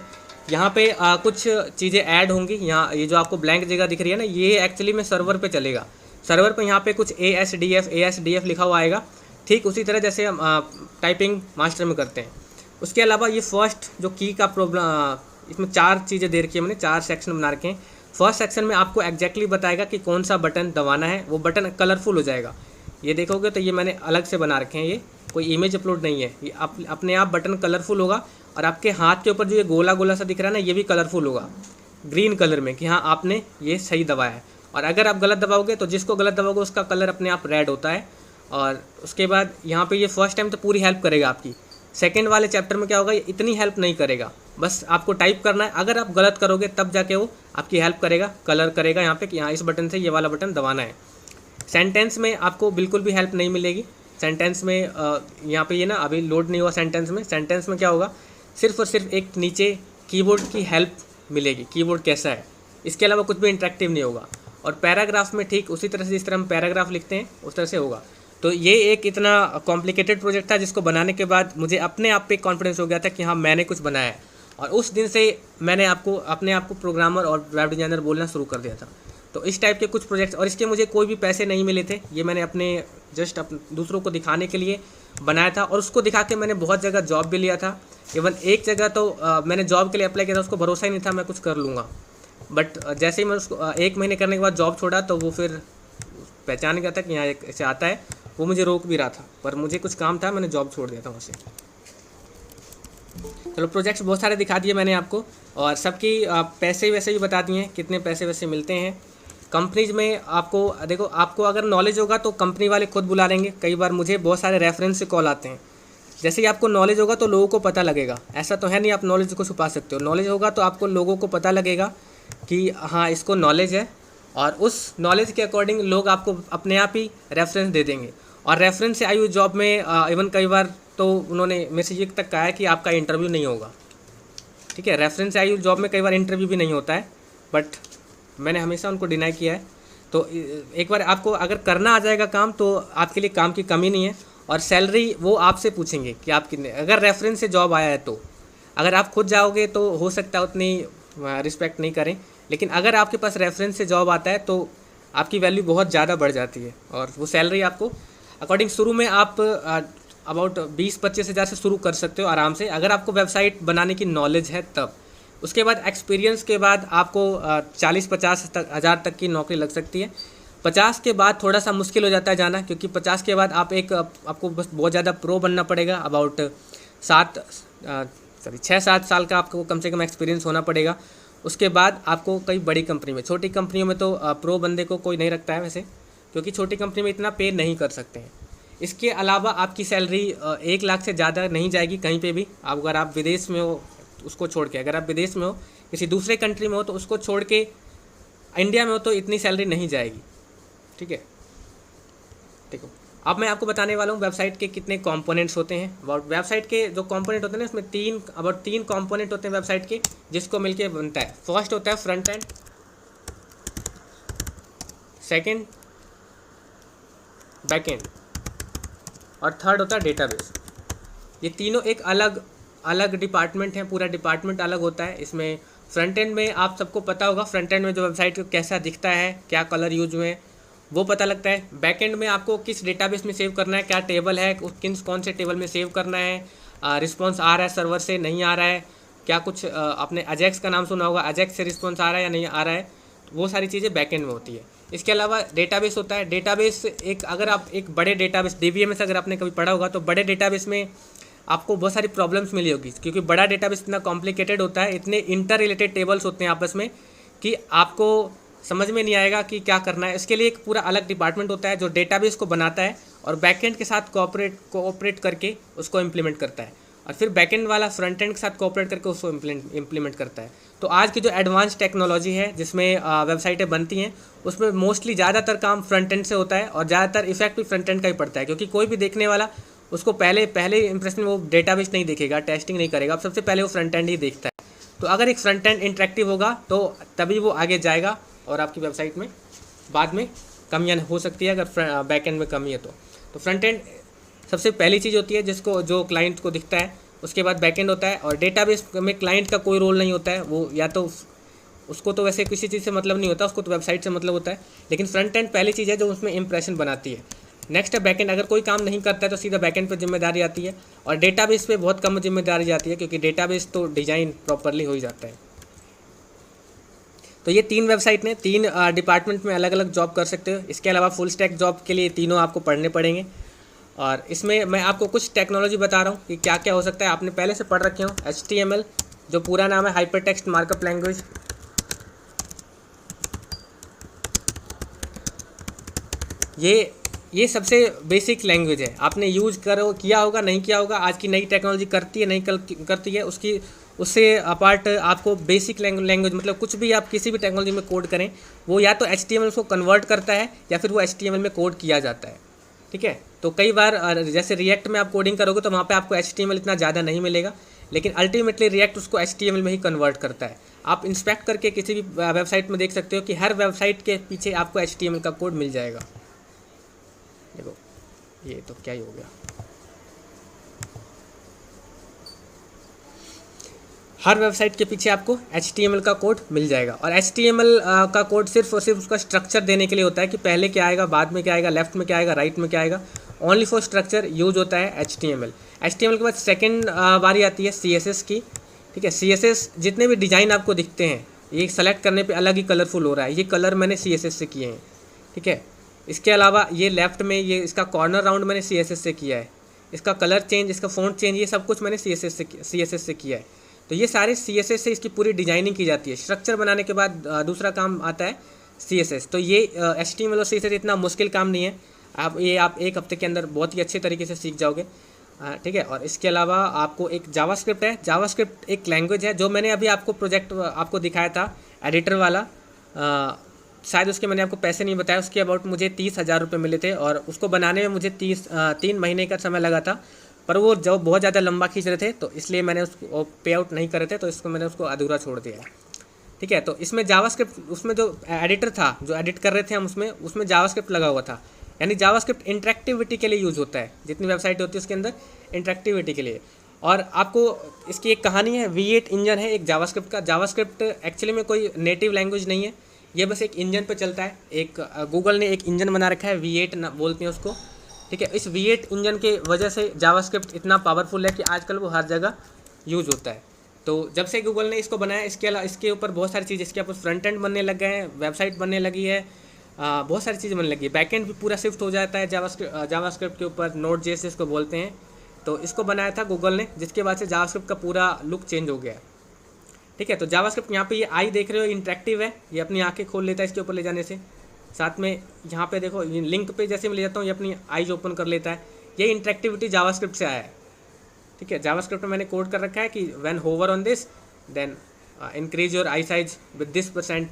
यहाँ पे कुछ चीज़ें ऐड होंगी। यहाँ ये जो आपको ब्लैंक जगह दिख रही है ना, ये एक्चुअली में सर्वर पे चलेगा। सर्वर पे यहाँ पे कुछ ASDF लिखा हुआ आएगा, ठीक उसी तरह जैसे हम टाइपिंग मास्टर में करते हैं। उसके अलावा ये फर्स्ट जो की का प्रॉब्लम, इसमें 4 चीज़ें दे रखी है मैंने, 4 सेक्शन बना रखे हैं। फर्स्ट सेक्शन में आपको एग्जैक्टली बताएगा कि कौन सा बटन दबाना है, वो बटन कलरफुल हो जाएगा। ये देखोगे तो ये मैंने अलग से बना रखे हैं, ये कोई इमेज अपलोड नहीं है, ये अपने आप बटन कलरफुल होगा। और आपके हाथ के ऊपर जो ये गोला गोला सा दिख रहा है ना, ये भी कलरफुल होगा ग्रीन कलर में कि हाँ आपने ये सही दबाया है। और अगर आप गलत दबाओगे तो जिसको गलत दबाओगे उसका कलर अपने आप रेड होता है। और उसके बाद यहाँ पे ये फर्स्ट टाइम तो पूरी हेल्प करेगा आपकी। सेकंड वाले चैप्टर में क्या होगा, ये इतनी हेल्प नहीं करेगा, बस आपको टाइप करना है। अगर आप गलत करोगे तब जाके वो आपकी हेल्प करेगा, कलर करेगा यहाँ पे कि यहाँ इस बटन से ये वाला बटन दबाना है। सेंटेंस में आपको बिल्कुल भी हेल्प नहीं मिलेगी। सेंटेंस में यहाँ पे ये ना अभी लोड नहीं हुआ सेंटेंस में। सेंटेंस में क्या होगा, सिर्फ और सिर्फ एक नीचे कीबोर्ड की हेल्प मिलेगी, कीबोर्ड कैसा है, इसके अलावा कुछ भी इंटरेक्टिव नहीं होगा। और पैराग्राफ में ठीक उसी तरह से जिस तरह हम पैराग्राफ लिखते हैं उस तरह से होगा। तो ये एक इतना कॉम्प्लिकेटेड प्रोजेक्ट था जिसको बनाने के बाद मुझे अपने आप पे कॉन्फिडेंस हो गया था कि हाँ मैंने कुछ बनाया है। और उस दिन से मैंने अपने आप को प्रोग्रामर और वेब डिज़ाइनर बोलना शुरू कर दिया था। तो इस टाइप के कुछ प्रोजेक्ट्स, और इसके मुझे कोई भी पैसे नहीं मिले थे, ये मैंने अपने जस्ट दूसरों को दिखाने के लिए बनाया था। और उसको दिखा के मैंने बहुत जगह जॉब भी लिया था। इवन एक जगह तो मैंने जॉब के लिए अप्लाई किया था, उसको भरोसा ही नहीं था मैं कुछ कर लूँगा। बट जैसे ही मैं उसको 1 महीने करने के बाद जॉब छोड़ा तो वो फिर पहचान गया था कि यहाँ एक ऐसे आता है। वो मुझे रोक भी रहा था पर मुझे कुछ काम था, मैंने जॉब छोड़ दिया था वहाँ से। चलो प्रोजेक्ट्स बहुत सारे दिखा दिए मैंने आपको, और सबकी पैसे वैसे भी बता दिए हैं, कितने पैसे वैसे मिलते हैं कंपनीज में। आपको देखो, आपको अगर नॉलेज होगा तो कंपनी वाले खुद बुला लेंगे। कई बार मुझे बहुत सारे रेफरेंस से कॉल आते हैं। जैसे ही आपको नॉलेज होगा तो लोगों को पता लगेगा, ऐसा तो है नहीं आप नॉलेज को छुपा सकते हो। नॉलेज होगा तो आपको लोगों को पता लगेगा कि हाँ इसको नॉलेज है, और उस नॉलेज के अकॉर्डिंग लोग आपको अपने आप ही रेफरेंस दे देंगे। और रेफरेंस से आई हुई जॉब में इवन कई बार तो उन्होंने मेरे से ये तक कहा है कि आपका इंटरव्यू नहीं होगा। ठीक है, रेफरेंस से आई हुई जॉब में कई बार इंटरव्यू भी नहीं होता है, बट मैंने हमेशा उनको डिनाई किया है। तो एक बार आपको अगर करना आ जाएगा काम तो आपके लिए काम की कमी नहीं है। और सैलरी वो आपसे पूछेंगे कि आप कितने, अगर रेफरेंस से जॉब आया है तो। अगर आप खुद जाओगे तो हो सकता है उतनी रिस्पेक्ट नहीं करें, लेकिन अगर आपके पास रेफरेंस से जॉब आता है तो आपकी वैल्यू बहुत ज़्यादा बढ़ जाती है। और वो सैलरी आपको अकॉर्डिंग शुरू में आप अबाउट 20-25 हज़ार से शुरू कर सकते हो आराम से, अगर आपको वेबसाइट बनाने की नॉलेज है तब। उसके बाद एक्सपीरियंस के बाद आपको 40-50 हज़ार तक की नौकरी लग सकती है। 50 के बाद थोड़ा सा मुश्किल हो जाता है जाना, क्योंकि 50 के बाद आपको बस बहुत ज़्यादा प्रो बनना पड़ेगा। अबाउट 6-7 साल का आपको कम से कम एक्सपीरियंस होना पड़ेगा। उसके बाद आपको कई बड़ी कंपनी में, छोटी कंपनियों में तो प्रो बंदे को कोई नहीं रखता है वैसे, क्योंकि छोटी कंपनी में इतना पे नहीं कर सकते हैं। इसके अलावा आपकी सैलरी 1 लाख से ज़्यादा नहीं जाएगी कहीं पे भी। अगर आप विदेश में हो उसको छोड़ के, अगर आप विदेश में हो किसी दूसरे कंट्री में हो तो उसको छोड़ के इंडिया में हो तो इतनी सैलरी नहीं जाएगी। ठीक है, देखो अब मैं आपको बताने वाला हूँ वेबसाइट के कितने कंपोनेंट्स होते हैं। अबाउट वेबसाइट के जो कंपोनेंट होते हैं ना, उसमें 3 कंपोनेंट होते हैं वेबसाइट के, जिसको मिलके बनता है। फर्स्ट होता है front end, second back and, और थर्ड होता है डेटाबेस। ये तीनों एक अलग अलग डिपार्टमेंट हैं, पूरा डिपार्टमेंट अलग होता है। इसमें फ्रंट एंड में आप सबको पता होगा, फ्रंट एंड में जो वेबसाइट को कैसा दिखता है, क्या कलर यूज हुए हैं वो पता लगता है। बैक एंड में आपको किस डेटाबेस में सेव करना है, क्या टेबल है, कौन से टेबल में सेव करना है, रिस्पॉन्स आ रहा है सर्वर से नहीं आ रहा है, क्या कुछ आपने अजैक्स का नाम सुना होगा, अजैक्स से रिस्पॉन्स आ रहा है या नहीं आ रहा है, वो सारी चीज़ें बैक एंड में होती है। इसके अलावा डेटाबेस होता है। डेटाबेस अगर आप एक बड़े डेटाबेस DBMS अगर आपने कभी पढ़ा होगा तो बड़े डेटाबेस में आपको बहुत सारी प्रॉब्लम्स मिली होगी, क्योंकि बड़ा डेटाबेस इतना कॉम्प्लिकेटेड होता है, इतने इंटर रिलेटेड टेबल्स होते हैं आपस में कि आपको समझ में नहीं आएगा कि क्या करना है। इसके लिए एक पूरा अलग डिपार्टमेंट होता है जो डेटाबेस को बनाता है और बैकएंड के साथ कोऑपरेट करके उसको इम्प्लीमेंट करता है, और फिर बैकएंड वाला फ्रंट एंड के साथ कोऑपरेट करके उसको इम्प्लीमेंट करता है। तो आज की जो एडवांस टेक्नोलॉजी है जिसमें वेबसाइटें बनती हैं, उसमें मोस्टली ज़्यादातर काम फ्रंट एंड से होता है, और ज़्यादातर इफेक्ट भी फ्रंट एंड का ही पड़ता है, क्योंकि कोई भी देखने वाला उसको पहले इंप्रेशन में वो डेटाबेस नहीं देखेगा, टेस्टिंग नहीं करेगा, अब सबसे पहले वो फ्रंट एंड ही देखता है। तो अगर एक फ्रंट एंड इंटरेक्टिव होगा तो तभी वो आगे जाएगा, और आपकी वेबसाइट में बाद में कमियां हो सकती है अगर बैक एंड में कमी है तो फ्रंट एंड सबसे पहली चीज़ होती है जो क्लाइंट को दिखता है। उसके बाद बैक एंड होता है, और डेटाबेस में क्लाइंट का कोई रोल नहीं होता है, वो या तो उसको तो वैसे किसी चीज़ से मतलब नहीं होता, उसको तो वेबसाइट से मतलब होता है, लेकिन फ्रंट एंड पहली चीज़ है जो उसमें इंप्रेशन बनाती है। नेक्स्ट है बैकएंड, अगर कोई काम नहीं करता है तो सीधा बैकएंड पर जिम्मेदारी आती है, और डेटाबेस पे बहुत कम जिम्मेदारी आती है, क्योंकि डेटाबेस तो डिज़ाइन प्रॉपरली हो ही जाता है। तो ये 3 वेबसाइट ने 3 डिपार्टमेंट में अलग अलग जॉब कर सकते हो। इसके अलावा फुल स्टैक जॉब के लिए तीनों आपको पढ़ने पड़ेंगे, और इसमें मैं आपको कुछ टेक्नोलॉजी बता रहा हूँ कि क्या क्या हो सकता है। आपने पहले से पढ़ रखे हो HTML, जो पूरा नाम है हाइपर टेक्स्ट मार्कअप लैंग्वेज। ये सबसे बेसिक लैंग्वेज है, आपने यूज किया होगा नहीं किया होगा, आज की नई टेक्नोलॉजी करती है नहीं करती है, उससे अपार्ट आपको बेसिक लैंग्वेज मतलब कुछ भी आप किसी भी टेक्नोलॉजी में कोड करें, वो या तो HTML को कन्वर्ट करता है या फिर वो HTML में कोड किया जाता है। ठीक है, तो कई बार जैसे रिएक्ट में आप कोडिंग करोगे तो वहाँ पे आपको HTML इतना ज़्यादा नहीं मिलेगा, लेकिन अल्टीमेटली रिएक्ट उसको HTML में ही कन्वर्ट करता है। आप इंस्पेक्ट करके किसी भी वेबसाइट में देख सकते हो कि हर वेबसाइट के पीछे आपको HTML का कोड मिल जाएगा। देखो ये तो क्या ही हो गया, हर वेबसाइट के पीछे आपको HTML का कोड मिल जाएगा, और HTML का कोड सिर्फ और सिर्फ उसका स्ट्रक्चर देने के लिए होता है कि पहले क्या आएगा, बाद में क्या आएगा, लेफ्ट में क्या आएगा, राइट में क्या आएगा। ओनली फॉर स्ट्रक्चर यूज होता है HTML के बाद सेकेंड बारी आती है CSS की। ठीक है, CSS जितने भी डिज़ाइन आपको दिखते हैं, ये सेलेक्ट करने पे अलग ही कलरफुल हो रहा है, ये कलर मैंने CSS से किए हैं। ठीक है, इसके अलावा ये लेफ़्ट में ये इसका कॉर्नर राउंड मैंने CSS से किया है, इसका कलर चेंज, इसका फ़ॉन्ट चेंज, ये सब कुछ मैंने CSS से किया है। तो ये सारे CSS से इसकी पूरी डिजाइनिंग की जाती है। स्ट्रक्चर बनाने के बाद दूसरा काम आता है CSS। तो ये HTML और CSS इतना मुश्किल काम नहीं है, आप 1 हफ्ते के अंदर बहुत ही अच्छे तरीके से सीख जाओगे। ठीक है, और इसके अलावा आपको एक जावास्क्रिप्ट है। जावास्क्रिप्ट एक लैंग्वेज है, जो मैंने अभी आपको प्रोजेक्ट आपको दिखाया था एडिटर वाला, शायद उसके मैंने आपको पैसे नहीं बताया, उसके अबाउट मुझे 30,000 रुपये मिले थे, और उसको बनाने में मुझे 3 महीने का समय लगा था, पर वो जब बहुत ज़्यादा लंबा खींच रहे थे तो इसलिए मैंने उसको पे आउट नहीं कर रहे थे, तो इसको मैंने उसको अधूरा छोड़ दिया है। ठीक है, तो इसमें जावास्क्रिप्ट, उसमें जो एडिटर था जो एडिट कर रहे थे हम, उसमें जावास्क्रिप्ट लगा हुआ था। यानी जावास्क्रिप्ट इंटरेक्टिविटी के लिए यूज़ होता है, जितनी वेबसाइट होती है उसके अंदर इंटरेक्टिविटी के लिए। और आपको इसकी एक कहानी है, V8 इंजन है एक जावास्क्रिप्ट का। जावास्क्रिप्ट एक्चुअली में कोई नेटिव लैंग्वेज नहीं है, ये बस एक इंजन पे चलता है। एक गूगल ने एक इंजन बना रखा है, V8 बोलते हैं उसको, ठीक है। इस V8 इंजन के वजह से जावास्क्रिप्ट इतना पावरफुल है कि आजकल वो हर जगह यूज़ होता है। तो जब से गूगल ने इसको बनाया, इसके ऊपर बहुत सारी चीज़, इसके ऊपर फ्रंट एंड बनने लग गए हैं, वेबसाइट बनने लगी है, बहुत सारी चीज़ें बनने लगी है। बैकएंड भी पूरा शिफ्ट हो जाता है जावास्क्रिप्ट के ऊपर, Node.js इसको बोलते हैं। तो इसको बनाया था गूगल ने, जिसके बाद से जावास्क्रिप्ट का पूरा लुक चेंज हो गया है, ठीक है। तो जावास्क्रिप्ट यहाँ पे ये आई देख रहे हो, इंटरेक्टिव है, ये अपनी आंखें खोल लेता है इसके ऊपर ले जाने से। साथ में यहाँ पे देखो लिंक पे जैसे मैं ले जाता हूँ, ये अपनी आईज ओपन कर लेता है। ये इंटरेक्टिविटी जावास्क्रिप्ट से आया है, ठीक है। जावास्क्रिप्ट में मैंने कोड कर रखा है कि when hover on this then increase your eye size with this %।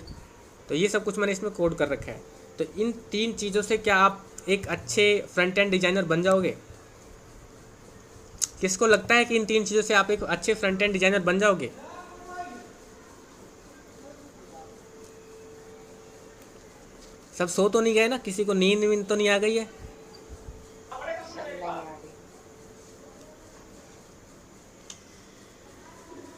तो ये सब कुछ मैंने इसमें कोड कर रखा है। तो इन 3 चीज़ों से क्या आप एक अच्छे फ्रंट एंड डिज़ाइनर बन जाओगे? किसको लगता है कि इन 3 चीज़ों से आप एक अच्छे फ्रंट एंड डिज़ाइनर बन जाओगे? सब सो तो नहीं गए ना? किसी को नींद वींद तो नहीं आ गई है? नहीं आ रही।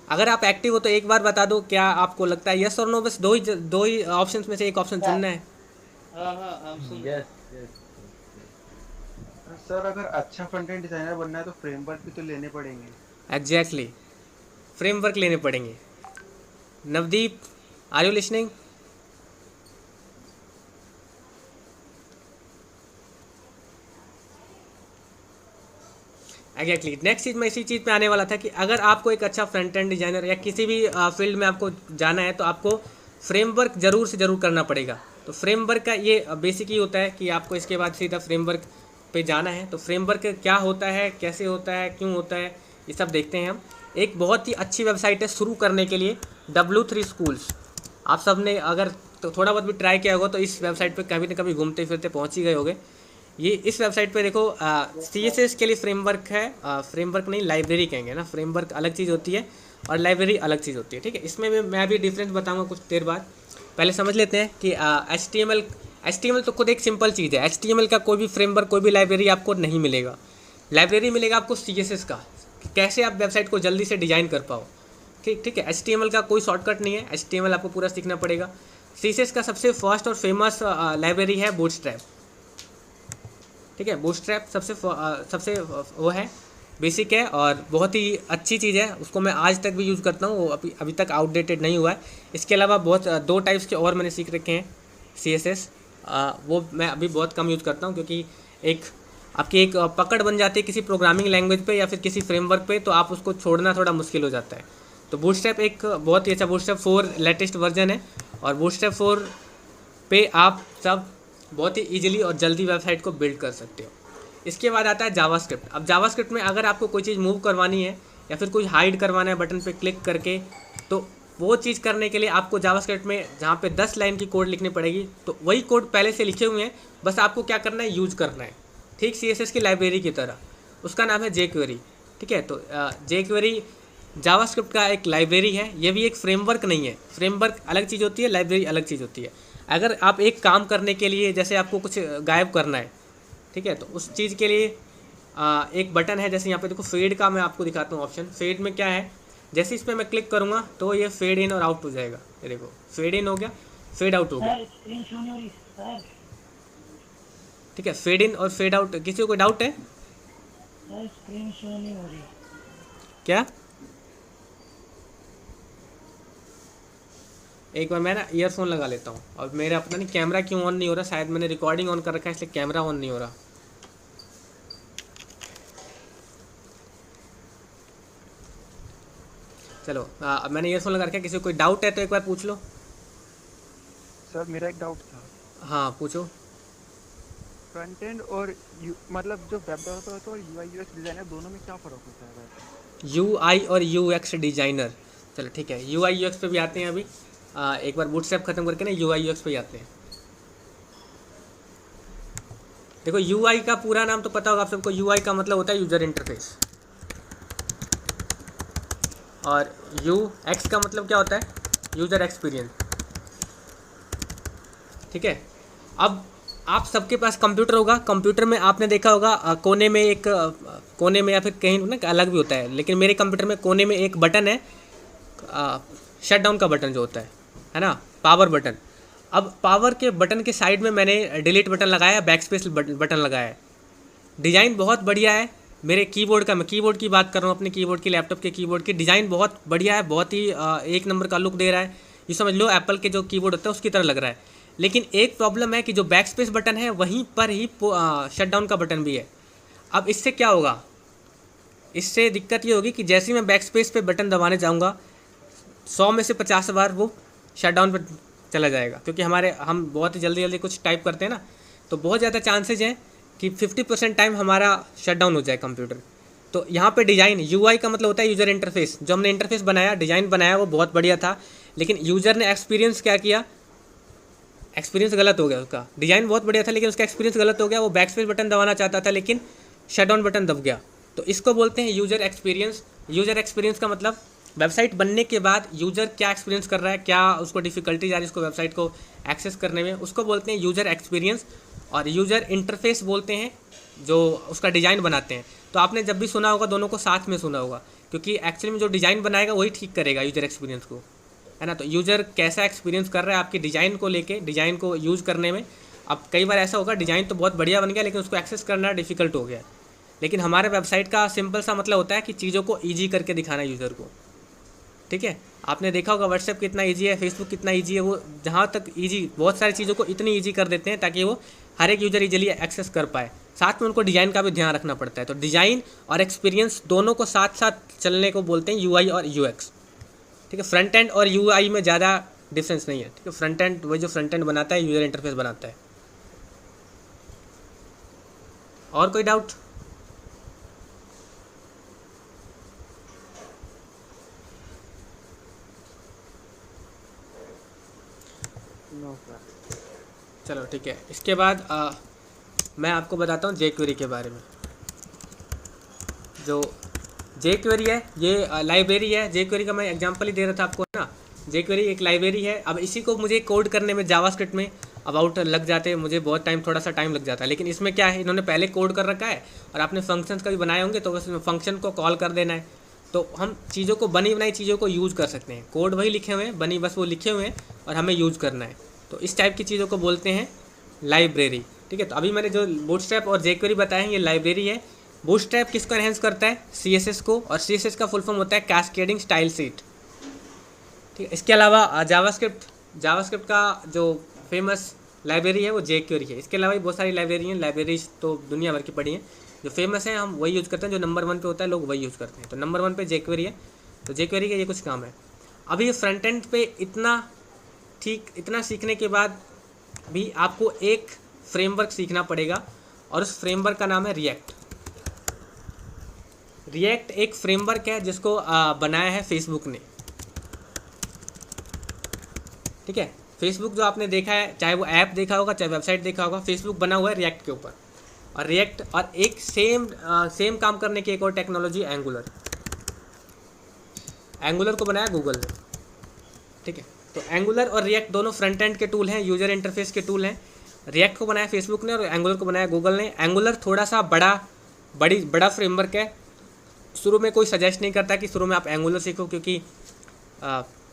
अगर आप एक्टिव हो तो एक बार बता दो, क्या आपको लगता है यस और नो? बस दो ही ऑप्शंस में से एक ऑप्शन चुनना है। हाँ हाँ आप सुन। Yes yes. सर अगर अच्छा फ्रंट एंड डिजाइनर बनना है तो फ्रेमवर्क भी तो लेने पड़ेंगे। एग्जैक्टली, फ्रेमवर्क लेने पड़ेंगे। Navdeep, are you listening? Exactly, next चीज़ मैं इसी चीज़ पे आने वाला था कि अगर आपको एक अच्छा फ्रंट एंड डिजाइनर या किसी भी फील्ड में आपको जाना है तो आपको फ्रेमवर्क ज़रूर से ज़रूर करना पड़ेगा। तो फ्रेमवर्क का ये बेसिक ही होता है कि आपको इसके बाद सीधा फ्रेमवर्क पे जाना है। तो फ्रेमवर्क क्या होता है, कैसे होता है, क्यों होता है, ये सब देखते हैं हम। एक बहुत ही अच्छी वेबसाइट है शुरू करने के लिए, W3 स्कूल्स। आप सब ने अगर तो थोड़ा बहुत भी ट्राई किया होगा तो इस वेबसाइट पे कभी ना कभी घूमते फिरते पहुंच ही गए होगे। ये इस वेबसाइट पे देखो CSS के लिए फ्रेमवर्क है, फ्रेमवर्क नहीं लाइब्रेरी कहेंगे ना, फ्रेमवर्क अलग चीज़ होती है और लाइब्रेरी अलग चीज़ होती है, ठीक है। इसमें मैं अभी डिफरेंस बताऊंगा कुछ देर बाद। पहले समझ लेते हैं कि HTML तो खुद एक सिंपल चीज़ है। HTML का कोई भी फ्रेमवर्क, कोई भी लाइब्रेरी आपको नहीं मिलेगा। लाइब्रेरी मिलेगा आपको CSS का, कैसे आप वेबसाइट को जल्दी से डिज़ाइन कर पाओ, ठीक है। HTML का कोई शॉर्टकट नहीं है, HTML आपको पूरा सीखना पड़ेगा। CSS का सबसे फर्स्ट और फेमस लाइब्रेरी है बूटस्ट्रैप, ठीक है। बूटस्ट्रैप सबसे वो है, बेसिक है और बहुत ही अच्छी चीज़ है। उसको मैं आज तक भी यूज़ करता हूँ, वो अभी तक आउटडेटेड नहीं हुआ है। इसके अलावा बहुत 2 टाइप्स के और मैंने सीख रखे हैं CSS, वो मैं अभी बहुत कम यूज़ करता हूँ क्योंकि आपकी एक पकड़ बन जाती है किसी प्रोग्रामिंग लैंग्वेज पे या फिर किसी फ्रेमवर्क पे, तो आप उसको छोड़ना थोड़ा मुश्किल हो जाता है। तो बूटस्ट्रैप एक बहुत ही अच्छा, बूटस्ट्रैप 4 लेटेस्ट वर्जन है और बूटस्ट्रैप 4 पे आप सब बहुत ही ईजिली और जल्दी वेबसाइट को बिल्ड कर सकते हो। इसके बाद आता है जावास्क्रिप्ट। अब जावास्क्रिप्ट में अगर आपको कोई चीज़ मूव करवानी है या फिर कोई हाइड करवाना है बटन पे क्लिक करके, तो वो चीज़ करने के लिए आपको जावास्क्रिप्ट में जहाँ पे 10 लाइन की कोड लिखनी पड़ेगी, तो वही कोड पहले से लिखे हुए हैं, बस आपको क्या करना है, यूज़ करना है, ठीक CSS की लाइब्रेरी की तरह। उसका नाम है jQuery, ठीक है। तो jQuery जावास्क्रिप्ट का एक लाइब्रेरी है, ये भी एक फ्रेमवर्क नहीं है। फ्रेमवर्क अलग चीज़ होती है, लाइब्रेरी अलग चीज़ होती है। अगर आप एक काम करने के लिए, जैसे आपको कुछ गायब करना है, ठीक है, तो उस चीज़ के लिए एक बटन है, जैसे यहाँ पे देखो फेड का मैं आपको दिखाता हूँ ऑप्शन। फेड में क्या है, जैसे इस पर मैं क्लिक करूँगा तो ये फेड इन और आउट हो जाएगा। ये देखो फेड इन हो गया, फेड आउट हो गया, सर स्क्रीन शो नहीं हो रही सर। ठीक है। फेड इन और फेड आउट, किसी को कोई डाउट है सर स्क्रीन शो नहीं हो रही। क्या? एक बार मैं ना ईयरफोन लगा लेता हूँ। और मेरा पता नहीं कैमरा क्यों ऑन नहीं हो रहा, शायद मैंने रिकॉर्डिंग ऑन कर रखा है इसलिए कैमरा ऑन नहीं हो रहा। चलो मैंने ईयरफोन लगा रखा है, किसी को कोई डाउट है तो एक बार पूछ लो। सर मेरा एक डाउट था, हाँ पूछो। फ्रंट एंड और मतलब जो वेब डेवलपर होता है और UI UX डिजाइनर, दोनों में क्या फ़र्क होता है वैसे? UI और UX डिजाइनर, चलो ठीक है, UI UX पे भी आते हैं अभी। एक बार बूटस्ट्रैप खत्म करके ना UI UX पे ही आते हैं। देखो UI का पूरा नाम तो पता होगा आप सबको, UI का मतलब होता है यूजर इंटरफेस, और UX का मतलब क्या होता है, यूजर एक्सपीरियंस, ठीक है। अब आप सबके पास कंप्यूटर होगा, कंप्यूटर में आपने देखा होगा कोने में एक कोने में या फिर कहीं ना अलग भी होता है, लेकिन मेरे कंप्यूटर में कोने में एक बटन है, शट डाउन का बटन जो होता है ना, पावर बटन। अब पावर के बटन के साइड में मैंने डिलीट बटन लगाया, बैक स्पेस बटन लगाया है। डिज़ाइन बहुत बढ़िया है मेरे कीबोर्ड का, मैं कीबोर्ड की बात कर रहा हूँ, अपने कीबोर्ड की, लैपटॉप के कीबोर्ड की। डिज़ाइन बहुत बढ़िया है, बहुत ही एक नंबर का लुक दे रहा है। ये समझ लो एप्पल के जो कीबोर्ड होता है उसकी तरह लग रहा है। लेकिन एक प्रॉब्लम है कि जो बैक स्पेस बटन है वहीं पर ही शट डाउन का बटन भी है। अब इससे क्या होगा, इससे दिक्कत ये होगी कि जैसे ही मैं बैक स्पेस पे बटन दबाने जाऊँगा 100 में से 50 बार वो शट डाउन पर चला जाएगा, क्योंकि हम बहुत ही जल्दी जल्दी कुछ टाइप करते हैं ना, तो बहुत ज़्यादा चांसेज हैं कि 50% टाइम हमारा शट डाउन हो जाए कंप्यूटर। तो यहाँ पे डिज़ाइन, यूआई का मतलब होता है यूज़र इंटरफेस। जो हमने इंटरफेस बनाया, डिज़ाइन बनाया, वो बहुत बढ़िया था, लेकिन यूज़र ने एक्सपीरियंस क्या किया, एक्सपीरियंस गलत हो गया उसका। डिज़ाइन बहुत बढ़िया था लेकिन उसका एक्सपीरियंस गलत हो गया। वो बैक स्पेस बटन दबाना चाहता था लेकिन शट डाउन बटन दब गया। तो इसको बोलते हैं यूज़र एक्सपीरियंस। यूज़र एक्सपीरियंस का मतलब वेबसाइट बनने के बाद यूज़र क्या एक्सपीरियंस कर रहा है, क्या उसको डिफ़िकल्टीज आ रही है उसको वेबसाइट को एक्सेस करने में, उसको बोलते हैं यूज़र एक्सपीरियंस। और यूज़र इंटरफेस बोलते हैं जो उसका डिज़ाइन बनाते हैं। तो आपने जब भी सुना होगा दोनों को साथ में सुना होगा, क्योंकि एक्चुअली में जो डिज़ाइन बनाएगा वही ठीक करेगा यूज़र एक्सपीरियंस को, है ना। तो यूज़र कैसा एक्सपीरियंस कर रहा है आपकी डिज़ाइन को लेके, डिज़ाइन को यूज़ करने में। अब कई बार ऐसा होगा डिज़ाइन तो बहुत बढ़िया बन गया लेकिन उसको एक्सेस करना डिफ़िकल्ट हो गया। लेकिन हमारे वेबसाइट का सिंपल सा मतलब होता है कि चीज़ों को ईजी करके दिखाना यूज़र को, ठीक है। आपने देखा होगा व्हाट्सएप कितना ईजी है, फेसबुक कितना ईजी है। वो जहाँ तक ईजी, बहुत सारी चीज़ों को इतनी ईजी कर देते हैं ताकि वो हर एक यूज़र ईजिली एक्सेस कर पाए। साथ में उनको डिज़ाइन का भी ध्यान रखना पड़ता है। तो डिज़ाइन और एक्सपीरियंस दोनों को साथ साथ चलने को बोलते हैं यूआई और यूएक्स, ठीक है। फ्रंट एंड और यूआई में ज़्यादा डिफरेंस नहीं है, ठीक है। फ्रंट एंड वही जो फ्रंट एंड बनाता है, यूज़र इंटरफेस बनाता है। और कोई डाउट? No sir. चलो ठीक है। इसके बाद मैं आपको बताता हूँ जेक्वेरी के बारे में। जो जेक्वेरी है ये लाइब्रेरी है। जेक्वेरी का मैं एग्जांपल ही दे रहा था आपको ना। जेक्वेरी एक लाइब्रेरी है। अब इसी को मुझे कोड करने में जावास्क्रिप्ट में अबाउट लग जाते, मुझे बहुत टाइम, थोड़ा सा टाइम लग जाता है। लेकिन इसमें क्या है, इन्होंने पहले कोड कर रखा है और आपने फंक्शंस का भी बनाए होंगे, तो बस फंक्शन को कॉल कर देना है। तो हम चीज़ों को, बनी बनाई चीज़ों को यूज़ कर सकते हैं। कोड वही लिखे हुए हैं, बनी बस वो लिखे हुए हैं और हमें यूज़ करना है। तो इस टाइप की चीज़ों को बोलते हैं लाइब्रेरी, ठीक है। तो अभी मैंने जो बूटस्ट्रैप और जेक्वेरी बताए हैं ये लाइब्रेरी है। बूटस्ट्रैप किसको एनहेंस करता है, सीएसएस को, और सीएसएस का फुल फॉर्म होता है कैस्केडिंग स्टाइल शीट, ठीक है। इसके अलावा जावास्क्रिप्ट का जो फेमस लाइब्रेरी है वो जेक्वेरी है। इसके अलावा भी बहुत सारी लाइब्रेरी हैं। लाइब्रेरीज तो दुनिया भर की पड़ी हैं, जो फेमस है हम वही यूज़ करते हैं, जो नंबर 1 पे होता है लोग वही यूज़ करते हैं। तो नंबर 1 पे जेक्वेरी है। तो जेक्वेरी के ये कुछ काम है। अभी फ्रंट एंड पे इतना सीखने के बाद भी आपको एक फ्रेमवर्क सीखना पड़ेगा और उस फ्रेमवर्क का नाम है रिएक्ट। रिएक्ट एक फ्रेमवर्क है जिसको बनाया है फेसबुक ने, ठीक है। फेसबुक जो आपने देखा है, चाहे वो ऐप देखा होगा चाहे वेबसाइट देखा होगा, फेसबुक बना हुआ है रिएक्ट के ऊपर। और रिएक्ट और एक सेम काम करने की एक और टेक्नोलॉजी एंगुलर को बनाया गूगल ने, ठीक है। तो एंगुलर और रिएक्ट दोनों फ्रंट एंड के टूल हैं, यूजर इंटरफेस के टूल हैं। रिएक्ट को बनाया फेसबुक ने और एंगुलर को बनाया गूगल ने। एंगुलर थोड़ा सा बड़ा फ्रेमवर्क है। शुरू में कोई सजेस्ट नहीं करता कि शुरू में आप एंगुलर सीखो, क्योंकि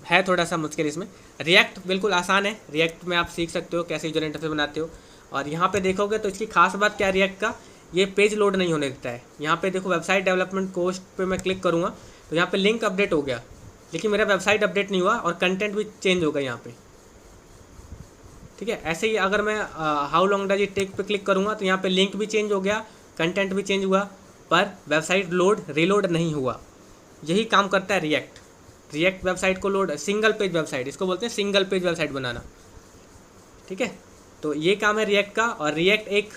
है थोड़ा सा मुश्किल इसमें। रिएक्ट बिल्कुल आसान है। रिएक्ट में आप सीख सकते हो कैसे यूजर इंटरफेस बनाते हो। और यहाँ पे देखोगे तो इसकी खास बात क्या है रिएक्ट का, ये पेज लोड नहीं होने देता है। यहाँ पे देखो वेबसाइट डेवलपमेंट कोर्स पे मैं क्लिक करूँगा तो यहाँ पे लिंक अपडेट हो गया, लेकिन मेरा वेबसाइट अपडेट नहीं हुआ और कंटेंट भी चेंज होगा यहाँ पे, ठीक है। ऐसे ही अगर मैं how long does it take पे क्लिक करूँगा तो यहाँ पे लिंक भी चेंज हो गया, कंटेंट भी चेंज हुआ, पर वेबसाइट रीलोड नहीं हुआ। यही काम करता है रिएक्ट वेबसाइट को लोड, सिंगल पेज वेबसाइट, इसको बोलते हैं सिंगल पेज वेबसाइट बनाना, ठीक है। तो ये काम है रिएक्ट का। और रिएक्ट एक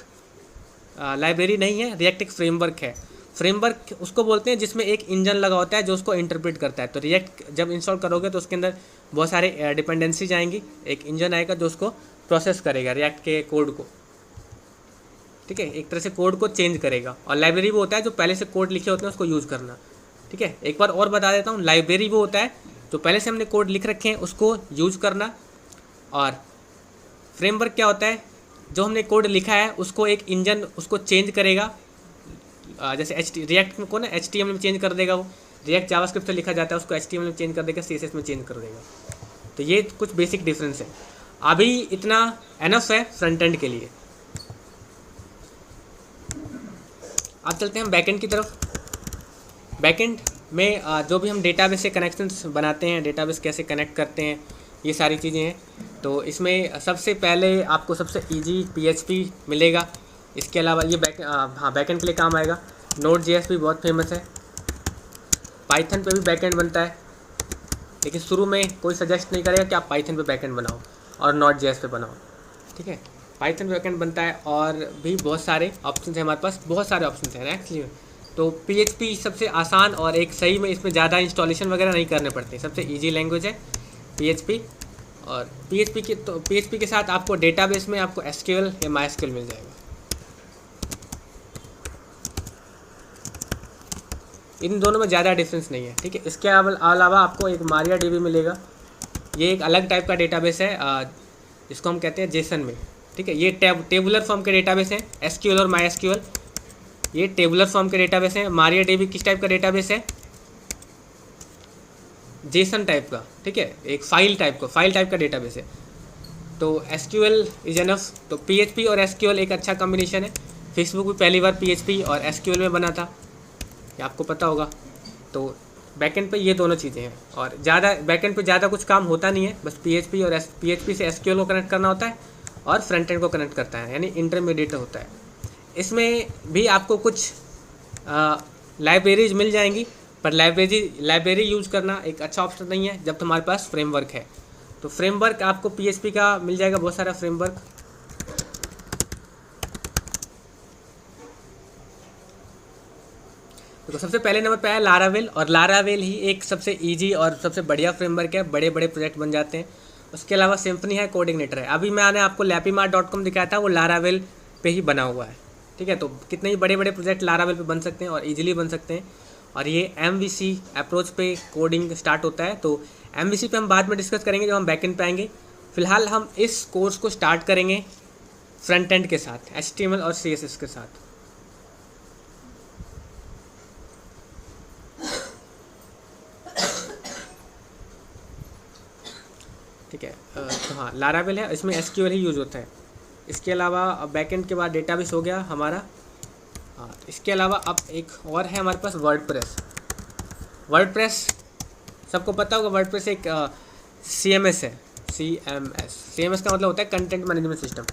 लाइब्रेरी नहीं है, रिएक्ट एक फ्रेमवर्क है। फ्रेमवर्क उसको बोलते हैं जिसमें एक इंजन लगा होता है जो उसको इंटरप्रेट करता है। तो रिएक्ट जब इंस्टॉल करोगे तो उसके अंदर बहुत सारे डिपेंडेंसीज आएंगी, एक इंजन आएगा जो उसको प्रोसेस करेगा रिएक्ट के कोड को, ठीक है। एक तरह से कोड को चेंज करेगा। और लाइब्रेरी वो होता है जो पहले से कोड लिखे होते हैं उसको यूज़ करना, ठीक है। एक बार और बता देता हूँ, लाइब्रेरी वो होता है जो पहले से हमने कोड लिख रखे हैं उसको यूज़ करना। और फ्रेमवर्क क्या होता है, जो हमने कोड लिखा है उसको एक इंजन उसको चेंज करेगा। जैसे रिएक्ट को ना HTML में चेंज कर देगा, वो रिएक्ट जावास्क्रिप्ट से लिखा जाता है, उसको HTML में चेंज कर देगा, CSS में चेंज कर देगा। तो ये कुछ बेसिक डिफरेंस है। अभी इतना एनफ है फ्रंट एंड के लिए। अब चलते हैं हम बैकएंड की तरफ। बैकएंड में जो भी हम डेटाबेस से कनेक्शंस बनाते हैं, डेटाबेस कैसे कनेक्ट करते हैं, ये सारी चीज़ें हैं। तो इसमें सबसे पहले आपको सबसे इजी PHP मिलेगा। इसके अलावा ये बैकएंड के लिए काम आएगा। Node.js भी बहुत फेमस है। पाइथन पे भी बैकएंड बनता है, लेकिन शुरू में कोई सजेस्ट नहीं करेगा कि आप पाइथन पे बैकएंड बनाओ और Node.js पे बनाओ, ठीक है। पाइथन पे बैकएंड बनता है और भी बहुत सारे ऑप्शन हैं हमारे पास, बहुत सारे ऑप्शन हैं एक्चुअली। तो PHP सबसे आसान और एक सही में इसमें ज़्यादा इंस्टॉलेशन वगैरह नहीं करने पड़ते, सबसे ईजी लैंग्वेज है PHP। और PHP के साथ आपको डेटाबेस में आपको SQL या MySQL मिल जाएगा। इन दोनों में ज़्यादा डिफरेंस नहीं है, ठीक है। इसके अलावा आपको एक MariaDB मिलेगा। ये एक अलग टाइप का डेटाबेस है, इसको हम कहते हैं जेसन में, ठीक है। ये टेबुलर फॉर्म के डेटाबेस हैं, SQL और MySQL ये टेबुलर फॉर्म के डेटाबेस हैं। MariaDB किस टाइप का डेटाबेस है? जेसन टाइप का, ठीक है, एक फाइल टाइप का डेटाबेस है। तो SQL इज एनफ। तो PHP और SQL एक अच्छा कॉम्बिनेशन है। फेसबुक भी पहली बार PHP और SQL में बना था, ये आपको पता होगा। तो बैकएंड पे ये दोनों चीज़ें हैं और ज़्यादा बैकएंड पे ज़्यादा कुछ काम होता नहीं है, बस PHP से SQL को कनेक्ट करना होता है और फ्रंट एंड को कनेक्ट करता है, यानी इंटरमीडिएट होता है। इसमें भी आपको कुछ लाइब्रेरीज मिल जाएंगी, पर लाइब्रेरी यूज़ करना एक अच्छा ऑप्शन नहीं है जब तुम्हारे पास फ्रेमवर्क है। तो फ्रेमवर्क आपको PHP का मिल जाएगा, बहुत सारा फ्रेमवर्क। तो सबसे पहले नंबर पे आया लारावेल, और लारावेल ही एक सबसे इजी और सबसे बढ़िया फ्रेमवर्क है, बड़े बड़े प्रोजेक्ट बन जाते हैं। उसके अलावा सिम्फनी है, कोऑर्डिनेटर है। अभी मैंने आपको lappymat.com दिखाया था, वो लारावेल पे ही बना हुआ है, ठीक है। तो कितने ही बड़े बड़े प्रोजेक्ट लारावेल पे बन सकते हैं और इजीली बन सकते हैं। और ये MVC अप्रोच पे कोडिंग स्टार्ट होता है। तो MVC पे हम बाद में डिस्कस करेंगे जब हम बैकएंड पे आएंगे। फिलहाल हम इस कोर्स को स्टार्ट करेंगे फ्रंट एंड के साथ, HTML और CSS के साथ। ठीक है, तो हाँ लारावेल है, इसमें SQL ही यूज़ होता है। इसके अलावा बैकएंड के बाद डेटाबेस हो गया हमारा। हाँ, इसके अलावा अब एक और है हमारे पास वर्डप्रेस। सबको पता होगा वर्डप्रेस एक CMS है। CMS का मतलब होता है content management system.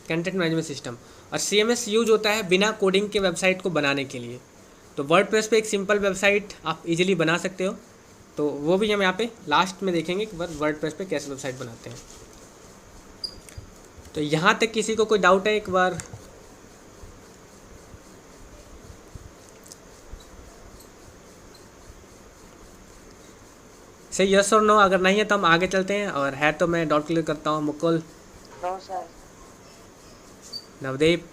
Content management system और CMS यूज होता है बिना कोडिंग के वेबसाइट को बनाने के लिए। तो वर्डप्रेस पे एक सिंपल वेबसाइट आप इजीली बना सकते हो। तो वो भी हम यहाँ पे लास्ट में देखेंगे कि वर्डप्रेस पे कैसे वेबसाइट बनाते हैं। तो यहाँ तक किसी को कोई डाउट है? एक बार सही यस और नो, अगर नहीं है तो हम आगे चलते हैं, और है तो मैं डाउट क्लियर करता हूँ। Mukul, no sir. नवदीप,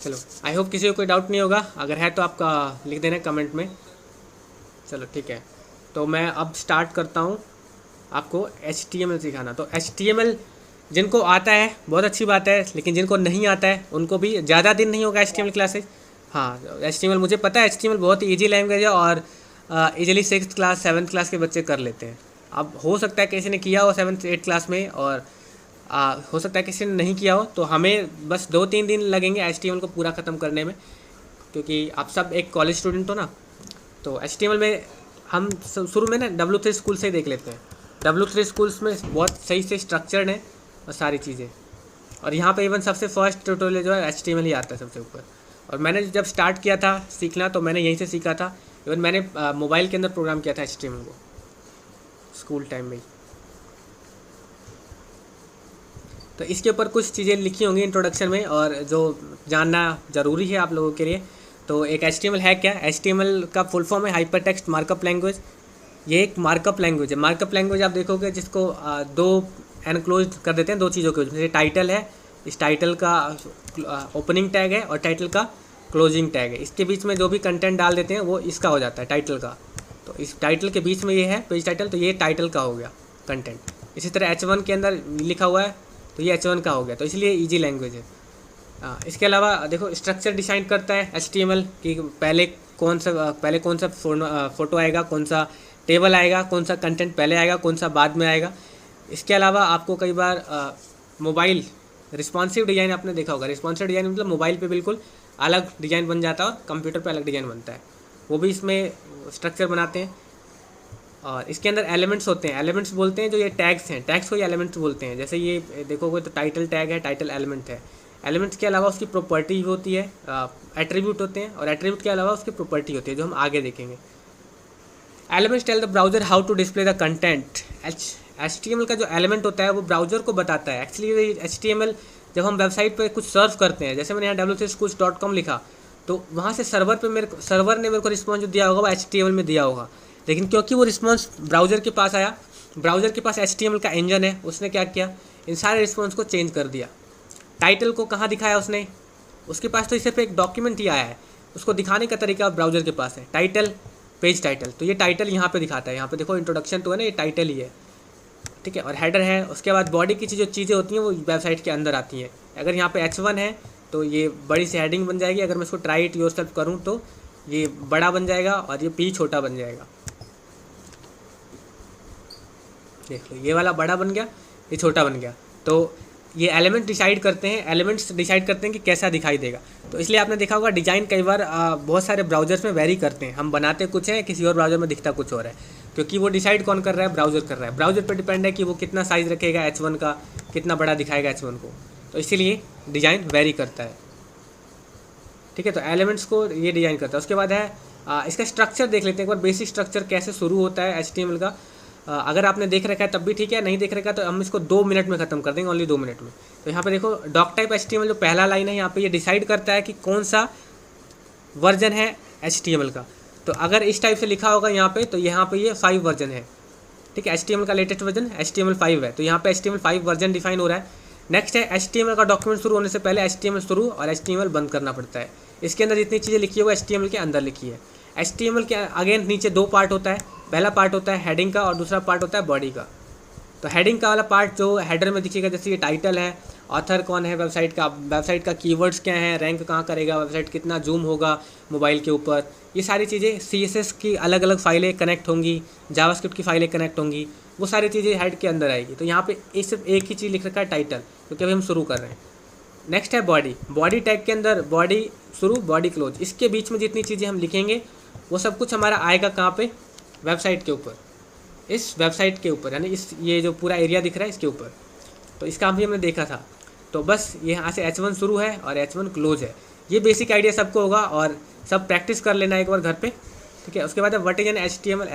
चलो आई होप किसी को कोई डाउट नहीं होगा। अगर है तो आपका लिख देना कमेंट में। चलो ठीक है, तो मैं अब स्टार्ट करता हूँ आपको HTML सिखाना। तो HTML जिनको आता है बहुत अच्छी बात है, लेकिन जिनको नहीं आता है उनको भी ज़्यादा दिन नहीं होगा HTML क्लासेज। हाँ, HTML मुझे पता है HTML बहुत ही ईजी लैंग्वेज है और easily 6th class 7th class के बच्चे कर लेते हैं। अब हो सकता है किसी ने किया हो 7th 8th क्लास में, और हो सकता है किसी ने नहीं किया हो। तो हमें बस 2-3 दिन लगेंगे HTML को पूरा ख़त्म करने में, क्योंकि आप सब एक कॉलेज स्टूडेंट हो ना। तो HTML में हम शुरू में ना W3 स्कूल से ही देख लेते हैं। W3 स्कूल्स में बहुत सही से स्ट्रक्चर्ड है और सारी चीज़ें, और यहाँ पे इवन सबसे फर्स्ट ट्यूटोरियल जो है HTML ही आता है सबसे ऊपर। और मैंने जब स्टार्ट किया था सीखना तो मैंने यहीं से सीखा था। इवन मैंने मोबाइल के अंदर प्रोग्राम किया था HTML को स्कूल टाइम में ही। तो इसके ऊपर कुछ चीज़ें लिखी होंगी इंट्रोडक्शन में, और जो जानना ज़रूरी है आप लोगों के लिए। तो एक HTML है क्या? HTML का फुल फॉर्म है हाइपर टेक्स्ट मार्कअप लैंग्वेज। ये एक मार्कअप लैंग्वेज है। मार्कअप लैंग्वेज आप देखोगे जिसको दो एनक्लोज कर देते हैं दो चीज़ों के बीच में। जैसे टाइटल है, इस टाइटल का ओपनिंग टैग है और टाइटल का क्लोजिंग टैग है, इसके बीच में जो भी कंटेंट डाल देते हैं वो इसका हो जाता है टाइटल का। तो इस टाइटल के बीच में ये है पेज टाइटल, तो ये टाइटल का हो गया कंटेंट। इसी तरह H1 के अंदर लिखा हुआ है तो ये H1 का हो गया, तो इसलिए ईजी लैंग्वेज है। इसके अलावा देखो स्ट्रक्चर डिसाइड करता है HTML कि पहले कौन सा फोटो आएगा, कौन सा टेबल आएगा, कौन सा कंटेंट पहले आएगा, कौन सा बाद में आएगा। इसके अलावा आपको कई बार मोबाइल रिस्पॉन्सिव डिज़ाइन आपने देखा होगा। रिस्पॉन्सिव डिज़ाइन मतलब मोबाइल पे बिल्कुल अलग डिज़ाइन बन जाता है और कंप्यूटर पे अलग डिज़ाइन बनता है, वो भी इसमें स्ट्रक्चर बनाते हैं। और इसके अंदर एलिमेंट्स होते हैं, एलिमेंट्स बोलते हैं जो ये टैग्स हैं, टैग्स को ये एलिमेंट्स बोलते हैं। जैसे ये देखोगे तो टाइटल टैग है, टाइटल एलिमेंट है। एलिमेंट्स के अलावा उसकी प्रॉपर्टी होती है, एट्रीब्यूट होते हैं, और एट्रीब्यूट के अलावा उसकी प्रॉपर्टी होती है जो हम आगे देखेंगे। Elements tell the browser how to display the content. HTML का जो एलिमेंट होता है वो ब्राउजर को बताता है। एक्चुअली HTML जब हम वेबसाइट पे कुछ सर्व करते हैं, जैसे मैंने यहाँ wcsschools.com लिखा, तो वहाँ से सर्वर ने मेरे को रिस्पॉन्स जो दिया होगा वो HTML में दिया होगा। लेकिन क्योंकि वो रिस्पॉन्स ब्राउज़र के पास आया, ब्राउज़र के पास HTML का इंजन है, उसने क्या किया, इन सारे रिस्पॉन्स को चेंज कर दिया। टाइटल को कहाँ दिखाया उसने, उसके पास तो सिर्फ एक डॉक्यूमेंट ही आया है, उसको दिखाने का तरीका ब्राउज़र के पास है। टाइटल, पेज टाइटल, तो ये टाइटल यहाँ पे दिखाता है। यहाँ पे देखो इंट्रोडक्शन तो है ना, ये टाइटल ही है, ठीक है। और हेडर है। उसके बाद बॉडी की जो चीज़ें होती हैं वो वेबसाइट के अंदर आती हैं। अगर यहाँ पे H1 है तो ये बड़ी सी हेडिंग बन जाएगी। अगर मैं इसको ट्राई इट योरसेल्फ करूँ तो ये बड़ा बन जाएगा और ये P छोटा बन जाएगा। देख लो, ये वाला बड़ा बन गया, ये छोटा बन गया। तो ये एलिमेंट्स डिसाइड करते हैं कि कैसा दिखाई देगा। तो इसलिए आपने देखा होगा डिज़ाइन कई बार बहुत सारे ब्राउज़र्स में वेरी करते हैं। हम बनाते कुछ हैं, किसी और ब्राउज़र में दिखता कुछ और है, क्योंकि वो डिसाइड कौन कर रहा है, ब्राउज़र कर रहा है। ब्राउज़र पर डिपेंड है कि वो कितना साइज़ रखेगा H1 का, कितना बड़ा दिखाएगा H1 को, तो इसीलिए डिज़ाइन वेरी करता है, ठीक है। तो एलिमेंट्स को ये डिज़ाइन करता है। उसके बाद है इसका स्ट्रक्चर देख लेते हैं एक बार, बेसिक स्ट्रक्चर कैसे शुरू होता है HTML का। अगर आपने देख रखा है तब भी ठीक है, नहीं देख रखा है तो हम इसको 2 मिनट में ख़त्म कर देंगे, ओनली 2 मिनट में। तो यहाँ पे देखो डॉक टाइप HTML जो पहला लाइन है, यहाँ पे ये डिसाइड करता है कि कौन सा वर्जन है HTML का। तो अगर इस टाइप से लिखा होगा यहाँ पे, तो यहाँ पे ये 5 वर्जन है, ठीक है। HTML का लेटेस्ट वर्जन HTML5 है, तो यहाँ पे HTML5 वर्जन डिफाइन हो रहा है। नेक्स्ट है HTML का डॉक्यूमेंट शुरू होने से पहले HTML शुरू और HTML बंद करना पड़ता है। इसके अंदर जितनी चीज़ें लिखी है वो HTML के अंदर लिखी है। HTML के अगेन नीचे 2 पार्ट होता है, पहला पार्ट होता है हेडिंग का और दूसरा पार्ट होता है बॉडी का। तो हेडिंग का वाला पार्ट जो हेडर में दिखेगा, जैसे ये टाइटल है, ऑथर कौन है वेबसाइट का कीवर्ड्स क्या हैं, रैंक कहाँ करेगा, वेबसाइट कितना जूम होगा मोबाइल के ऊपर, ये सारी चीज़ें। CSS की अलग अलग फाइलें कनेक्ट होंगी, जावास्क्रिप्ट की फाइलें कनेक्ट होंगी, वो सारी चीज़ें हेड के अंदर आएगी। तो यहाँ पे सिर्फ एक ही चीज़ लिख रखा है टाइटल, क्योंकि अभी हम शुरू कर रहे हैं। नेक्स्ट है बॉडी टैग के अंदर बॉडी शुरू, बॉडी क्लोज, इसके बीच में जितनी चीज़ें हम लिखेंगे वो सब कुछ हमारा आएगा कहाँ पे, वेबसाइट के ऊपर, इस वेबसाइट के ऊपर, यानी ये जो पूरा एरिया दिख रहा है इसके ऊपर। तो इसका भी हमने देखा था। तो बस यहाँ से H1 शुरू है और H1 क्लोज है। ये बेसिक आइडिया सबको होगा और सब प्रैक्टिस कर लेना एक बार घर पे, ठीक है। उसके बाद है what is an HTML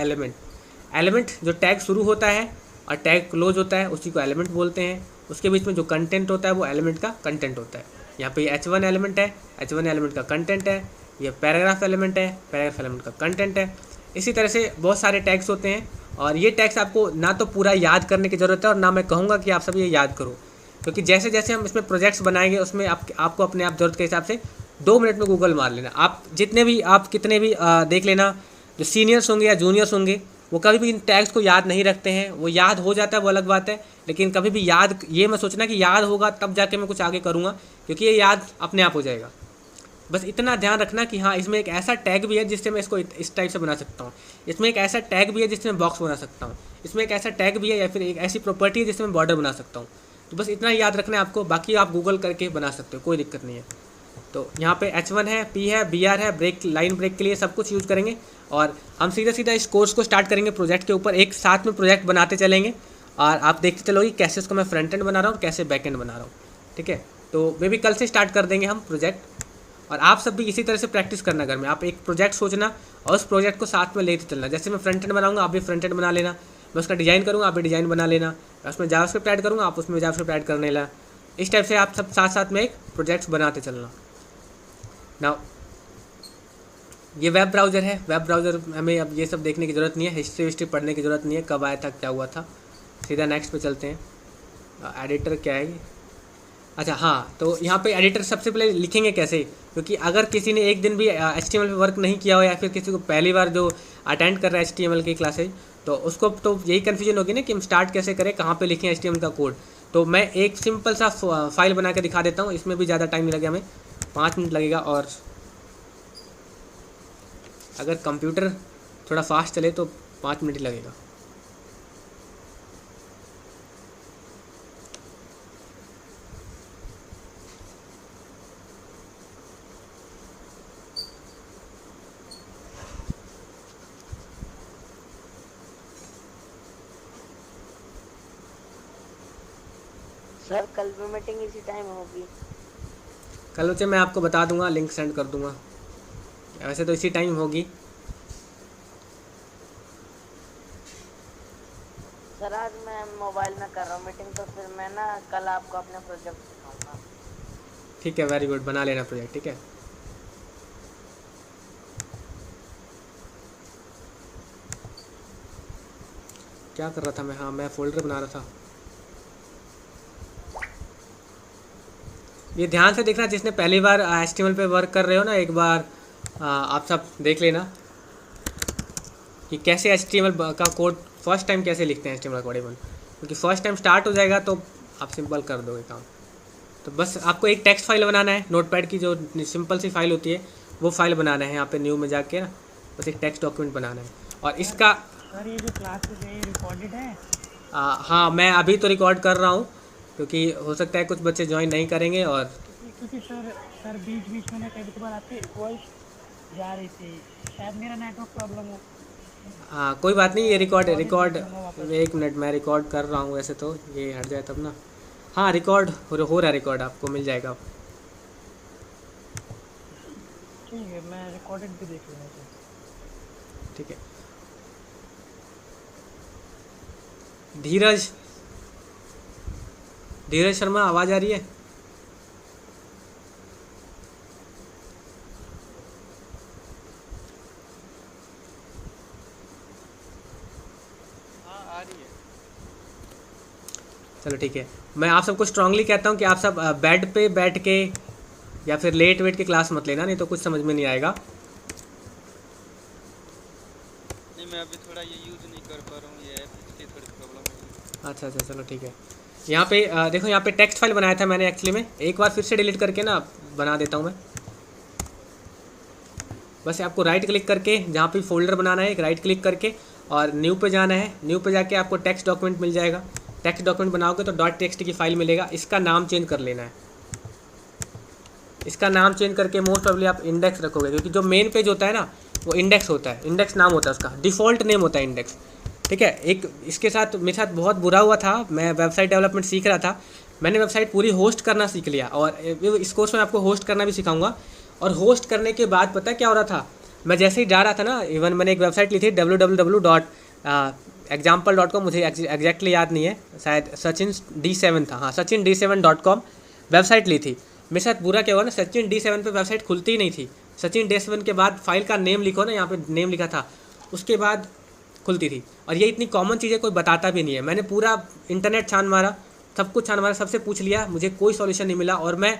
element जो टैग शुरू होता है और टैग क्लोज होता है उसी को एलिमेंट बोलते हैं। उसके बीच में जो कंटेंट होता है वो एलिमेंट का कंटेंट होता है। यहाँ पे H1 एलिमेंट है, H1 एलिमेंट का कंटेंट है। ये पैराग्राफ एलिमेंट है, पैराग्राफ एलिमेंट का कंटेंट है। इसी तरह से बहुत सारे टैग्स होते हैं और ये टैग्स आपको ना तो पूरा याद करने की ज़रूरत है और ना मैं कहूँगा कि आप सब ये याद करो, क्योंकि जैसे जैसे हम इसमें प्रोजेक्ट्स बनाएंगे उसमें आपको अपने आप ज़रूरत के हिसाब से 2 मिनट में गूगल मार लेना। आप कितने भी देख लेना, जो सीनियर्स होंगे या जूनियर्स होंगे वो कभी भी इन टैग्स को याद नहीं रखते हैं। वो याद हो जाता है वो अलग बात है, लेकिन कभी भी याद ये मत सोचना कि याद होगा तब जाके मैं कुछ आगे करूँगा, क्योंकि ये याद अपने आप हो जाएगा। बस इतना ध्यान रखना कि हाँ इसमें एक ऐसा टैग भी है जिससे मैं इसको इस टाइप से बना सकता हूँ, इसमें एक ऐसा टैग भी है जिससे मैं बॉक्स बना सकता हूँ, इसमें एक ऐसा टैग भी है या फिर एक ऐसी प्रॉपर्टी है जिससे मैं बॉर्डर बना सकता हूँ। तो बस इतना याद रखना है आपको, बाकी आप गूगल करके बना सकते हो, कोई दिक्कत नहीं है। तो यहाँ पे H1 है, P है, BR है, लाइन ब्रेक के लिए सब कुछ यूज़ करेंगे। और हम सीधा इस कोर्स को स्टार्ट करेंगे प्रोजेक्ट के ऊपर, एक साथ में प्रोजेक्ट बनाते चलेंगे और आप देखते चलोगे कैसे उसको मैं फ्रंट एंड बना रहा हूँ, कैसे बैक एंड बना रहा हूँ, ठीक है। तो मे भी कल से स्टार्ट कर देंगे हम प्रोजेक्ट, और आप सब भी इसी तरह से प्रैक्टिस करना घर में। आप एक प्रोजेक्ट सोचना और उस प्रोजेक्ट को साथ में लेते चलना। जैसे मैं फ्रंट एंड बनाऊंगा आप भी फ्रंट एंड बना लेना, मैं उसका डिज़ाइन करूँगा आप भी डिज़ाइन बना लेना, उसमें जावास्क्रिप्ट ऐड करूँगा आप उसमें जावास्क्रिप्ट ऐड करने ला। इस टाइप से आप सब साथ में एक प्रोजेक्ट्स बनाते चलना। नाउ ये वेब ब्राउज़र है, वेब ब्राउज़र हमें अब ये सब देखने की ज़रूरत नहीं है, हिस्ट्री पढ़ने की ज़रूरत नहीं है, कब आया था क्या हुआ था। सीधा नेक्स्ट पे चलते हैं। एडिटर क्या है ये? अच्छा हाँ, तो यहाँ पे एडिटर सबसे पहले लिखेंगे कैसे, क्योंकि अगर किसी ने एक दिन भी HTML पे वर्क नहीं किया हो या फिर किसी को पहली बार जो अटेंड कर रहा है HTML की क्लासेज, तो उसको तो यही कन्फ्यूजन होगी ना कि हम स्टार्ट कैसे करें, कहाँ पे लिखें HTML का कोड। तो मैं एक सिंपल सा फाइल बना के दिखा देता हूँ, इसमें भी ज़्यादा टाइम नहीं लगेगा, हमें 5 मिनट लगेगा। और अगर कंप्यूटर थोड़ा फास्ट चले तो 5 मिनट ही लगेगा। सर कल भी मीटिंग इसी टाइम होगी? कल बच्चे मैं आपको बता दूंगा, लिंक सेंड कर दूंगा, वैसे तो इसी टाइम होगी। सर आज मैं मोबाइल में कर रहा हूँ मीटिंग, तो फिर मैं ना कल आपको अपने प्रोजेक्ट दिखाऊंगा। ठीक है, वेरी गुड, बना लेना प्रोजेक्ट। ठीक है, क्या कर रहा था मैं? हाँ, मैं फोल्डर बना रहा था। ये ध्यान से देखना, जिसने पहली बार HTML पे वर्क कर रहे हो ना, एक बार आप सब देख लेना कि कैसे HTML का कोड फर्स्ट टाइम कैसे लिखते हैं HTML कोड, क्योंकि फर्स्ट टाइम स्टार्ट हो जाएगा तो आप सिंपल कर दोगे काम। तो बस आपको एक टेक्स्ट फाइल बनाना है, नोटपैड की जो सिंपल सी फाइल होती है वो फाइल बनाना है। यहाँ पे न्यू में जाके ना बस एक टेक्स्ट डॉक्यूमेंट बनाना है। और इसका सर ये जो क्लासेस है ये रिकॉर्डेड है? हाँ, मैं अभी तो रिकॉर्ड कर रहा हूँ, क्योंकि हो सकता है कुछ बच्चे ज्वाइन नहीं करेंगे। और क्योंकि सर बीच बीच में ना कभी कभार आपकी वॉइस जा रही थी, शायद मेरा नेटवर्क प्रॉब्लम हो। हाँ, कोई बात नहीं, ये रिकॉर्ड एक मिनट, मैं रिकॉर्ड कर रहा हूँ, वैसे तो ये हट जाए तब ना। हाँ, रिकॉर्ड हो रहा है, रिकॉर्ड आपको मिल जाएगा। ठीक है, मैं रिकॉर्डेड भी देख लूँगा सर। ठीक है, धीरज शर्मा, आवाज़ आ रही है? हाँ आ रही है। चलो ठीक है, मैं आप सबको स्ट्रांगली कहता हूँ कि आप सब बेड पे बैठ के या फिर लेट वेट के क्लास मत लेना, नहीं तो कुछ समझ में नहीं आएगा। नहीं मैं अभी थोड़ा ये यूज़ नहीं कर पा रहा हूँ, ये ऐप की थोड़ी प्रॉब्लम है। अच्छा, चलो ठीक है। यहाँ पे देखो, यहाँ पे टेक्स्ट फाइल बनाया था मैंने एक्चुअली में, एक बार फिर से डिलीट करके ना बना देता हूँ मैं। बस आपको राइट क्लिक करके जहाँ पे फोल्डर बनाना है, एक राइट क्लिक करके और न्यू पे जाना है। न्यू पे जाके आपको टेक्स्ट डॉक्यूमेंट मिल जाएगा। टेक्स्ट डॉक्यूमेंट बनाओगे तो .txt की फाइल मिलेगा। इसका नाम चेंज कर लेना है। इसका नाम चेंज करके मोस्ट प्रोबेबली आप इंडेक्स रखोगे, क्योंकि जो मेन पेज होता है ना वो इंडेक्स होता है, इंडेक्स नाम होता है उसका, डिफ़ॉल्ट नेम होता है इंडेक्स। ठीक है, एक इसके साथ मेरे साथ बहुत बुरा हुआ था। मैं वेबसाइट डेवलपमेंट सीख रहा था, मैंने वेबसाइट पूरी होस्ट करना सीख लिया, और इस कोर्स में आपको होस्ट करना भी सिखाऊंगा। और होस्ट करने के बाद पता क्या हो रहा था, मैं जैसे ही जा रहा था ना, इवन मैंने एक वेबसाइट ली थी www.example.com, मुझे एग्जैक्टली याद नहीं है, शायद सचिन D7 था, हाँ सचिन D7.com वेबसाइट ली थी। मेरे साथ बुरा क्या हुआ ना, सचिन D7 पे वेबसाइट खुलती ही नहीं थी। सचिन D7 के बाद फाइल का नेम लिखो ना, यहाँ पे नेम लिखा था, उसके बाद खुलती थी। और ये इतनी कॉमन चीज़ें कोई बताता भी नहीं है। मैंने पूरा इंटरनेट छान मारा, सब कुछ छान मारा, सबसे पूछ लिया, मुझे कोई सॉल्यूशन नहीं मिला। और मैं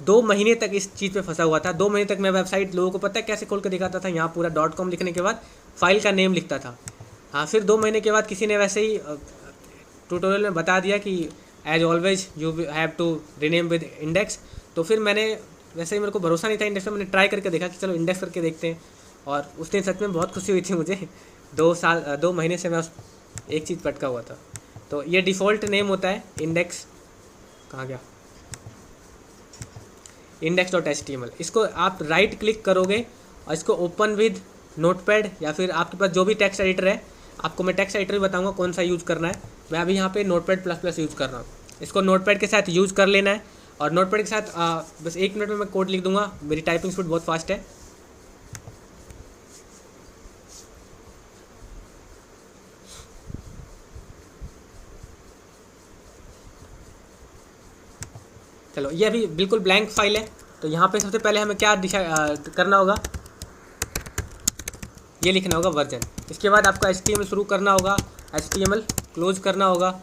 2 महीने तक इस चीज़ पे फंसा हुआ था। 2 महीने तक मैं वेबसाइट लोगों को पता है कैसे खोल कर दिखाता था, यहाँ पूरा .com लिखने के बाद फाइल का नेम लिखता था। हाँ, फिर 2 महीने के बाद किसी ने वैसे ही ट्यूटोरियल में बता दिया कि as always you have to rename with index. तो फिर मैंने वैसे ही, मेरे को भरोसा नहीं था इंडेक्स में, मैंने ट्राई करके देखा कि चलो इंडेक्स करके देखते हैं। और उस दिन सच में बहुत खुशी हुई थी मुझे। 2 महीने से मैं उस एक चीज़ पटका हुआ था। तो ये डिफ़ॉल्ट नेम होता है इंडेक्स, कहाँ गया, index.html। इसको आप राइट क्लिक करोगे और इसको ओपन विद नोटपैड, या फिर आपके पास जो भी टेक्स्ट एडिटर है, आपको मैं टेक्स्ट एडिटर भी बताऊंगा कौन सा यूज़ करना है। मैं अभी यहाँ पे नोटपैड++ यूज़ कर रहा हूँ। इसको नोटपैड के साथ यूज़ कर लेना है। और नोटपैड के साथ बस 1 मिनट में मैं कोड लिख दूंगा, मेरी टाइपिंग स्पीड बहुत फास्ट है। चलो, ये अभी बिल्कुल ब्लैंक फाइल है। तो यहाँ पे सबसे पहले हमें क्या करना होगा, ये लिखना होगा वर्जन। इसके बाद आपको HTML शुरू करना होगा, HTML क्लोज करना होगा।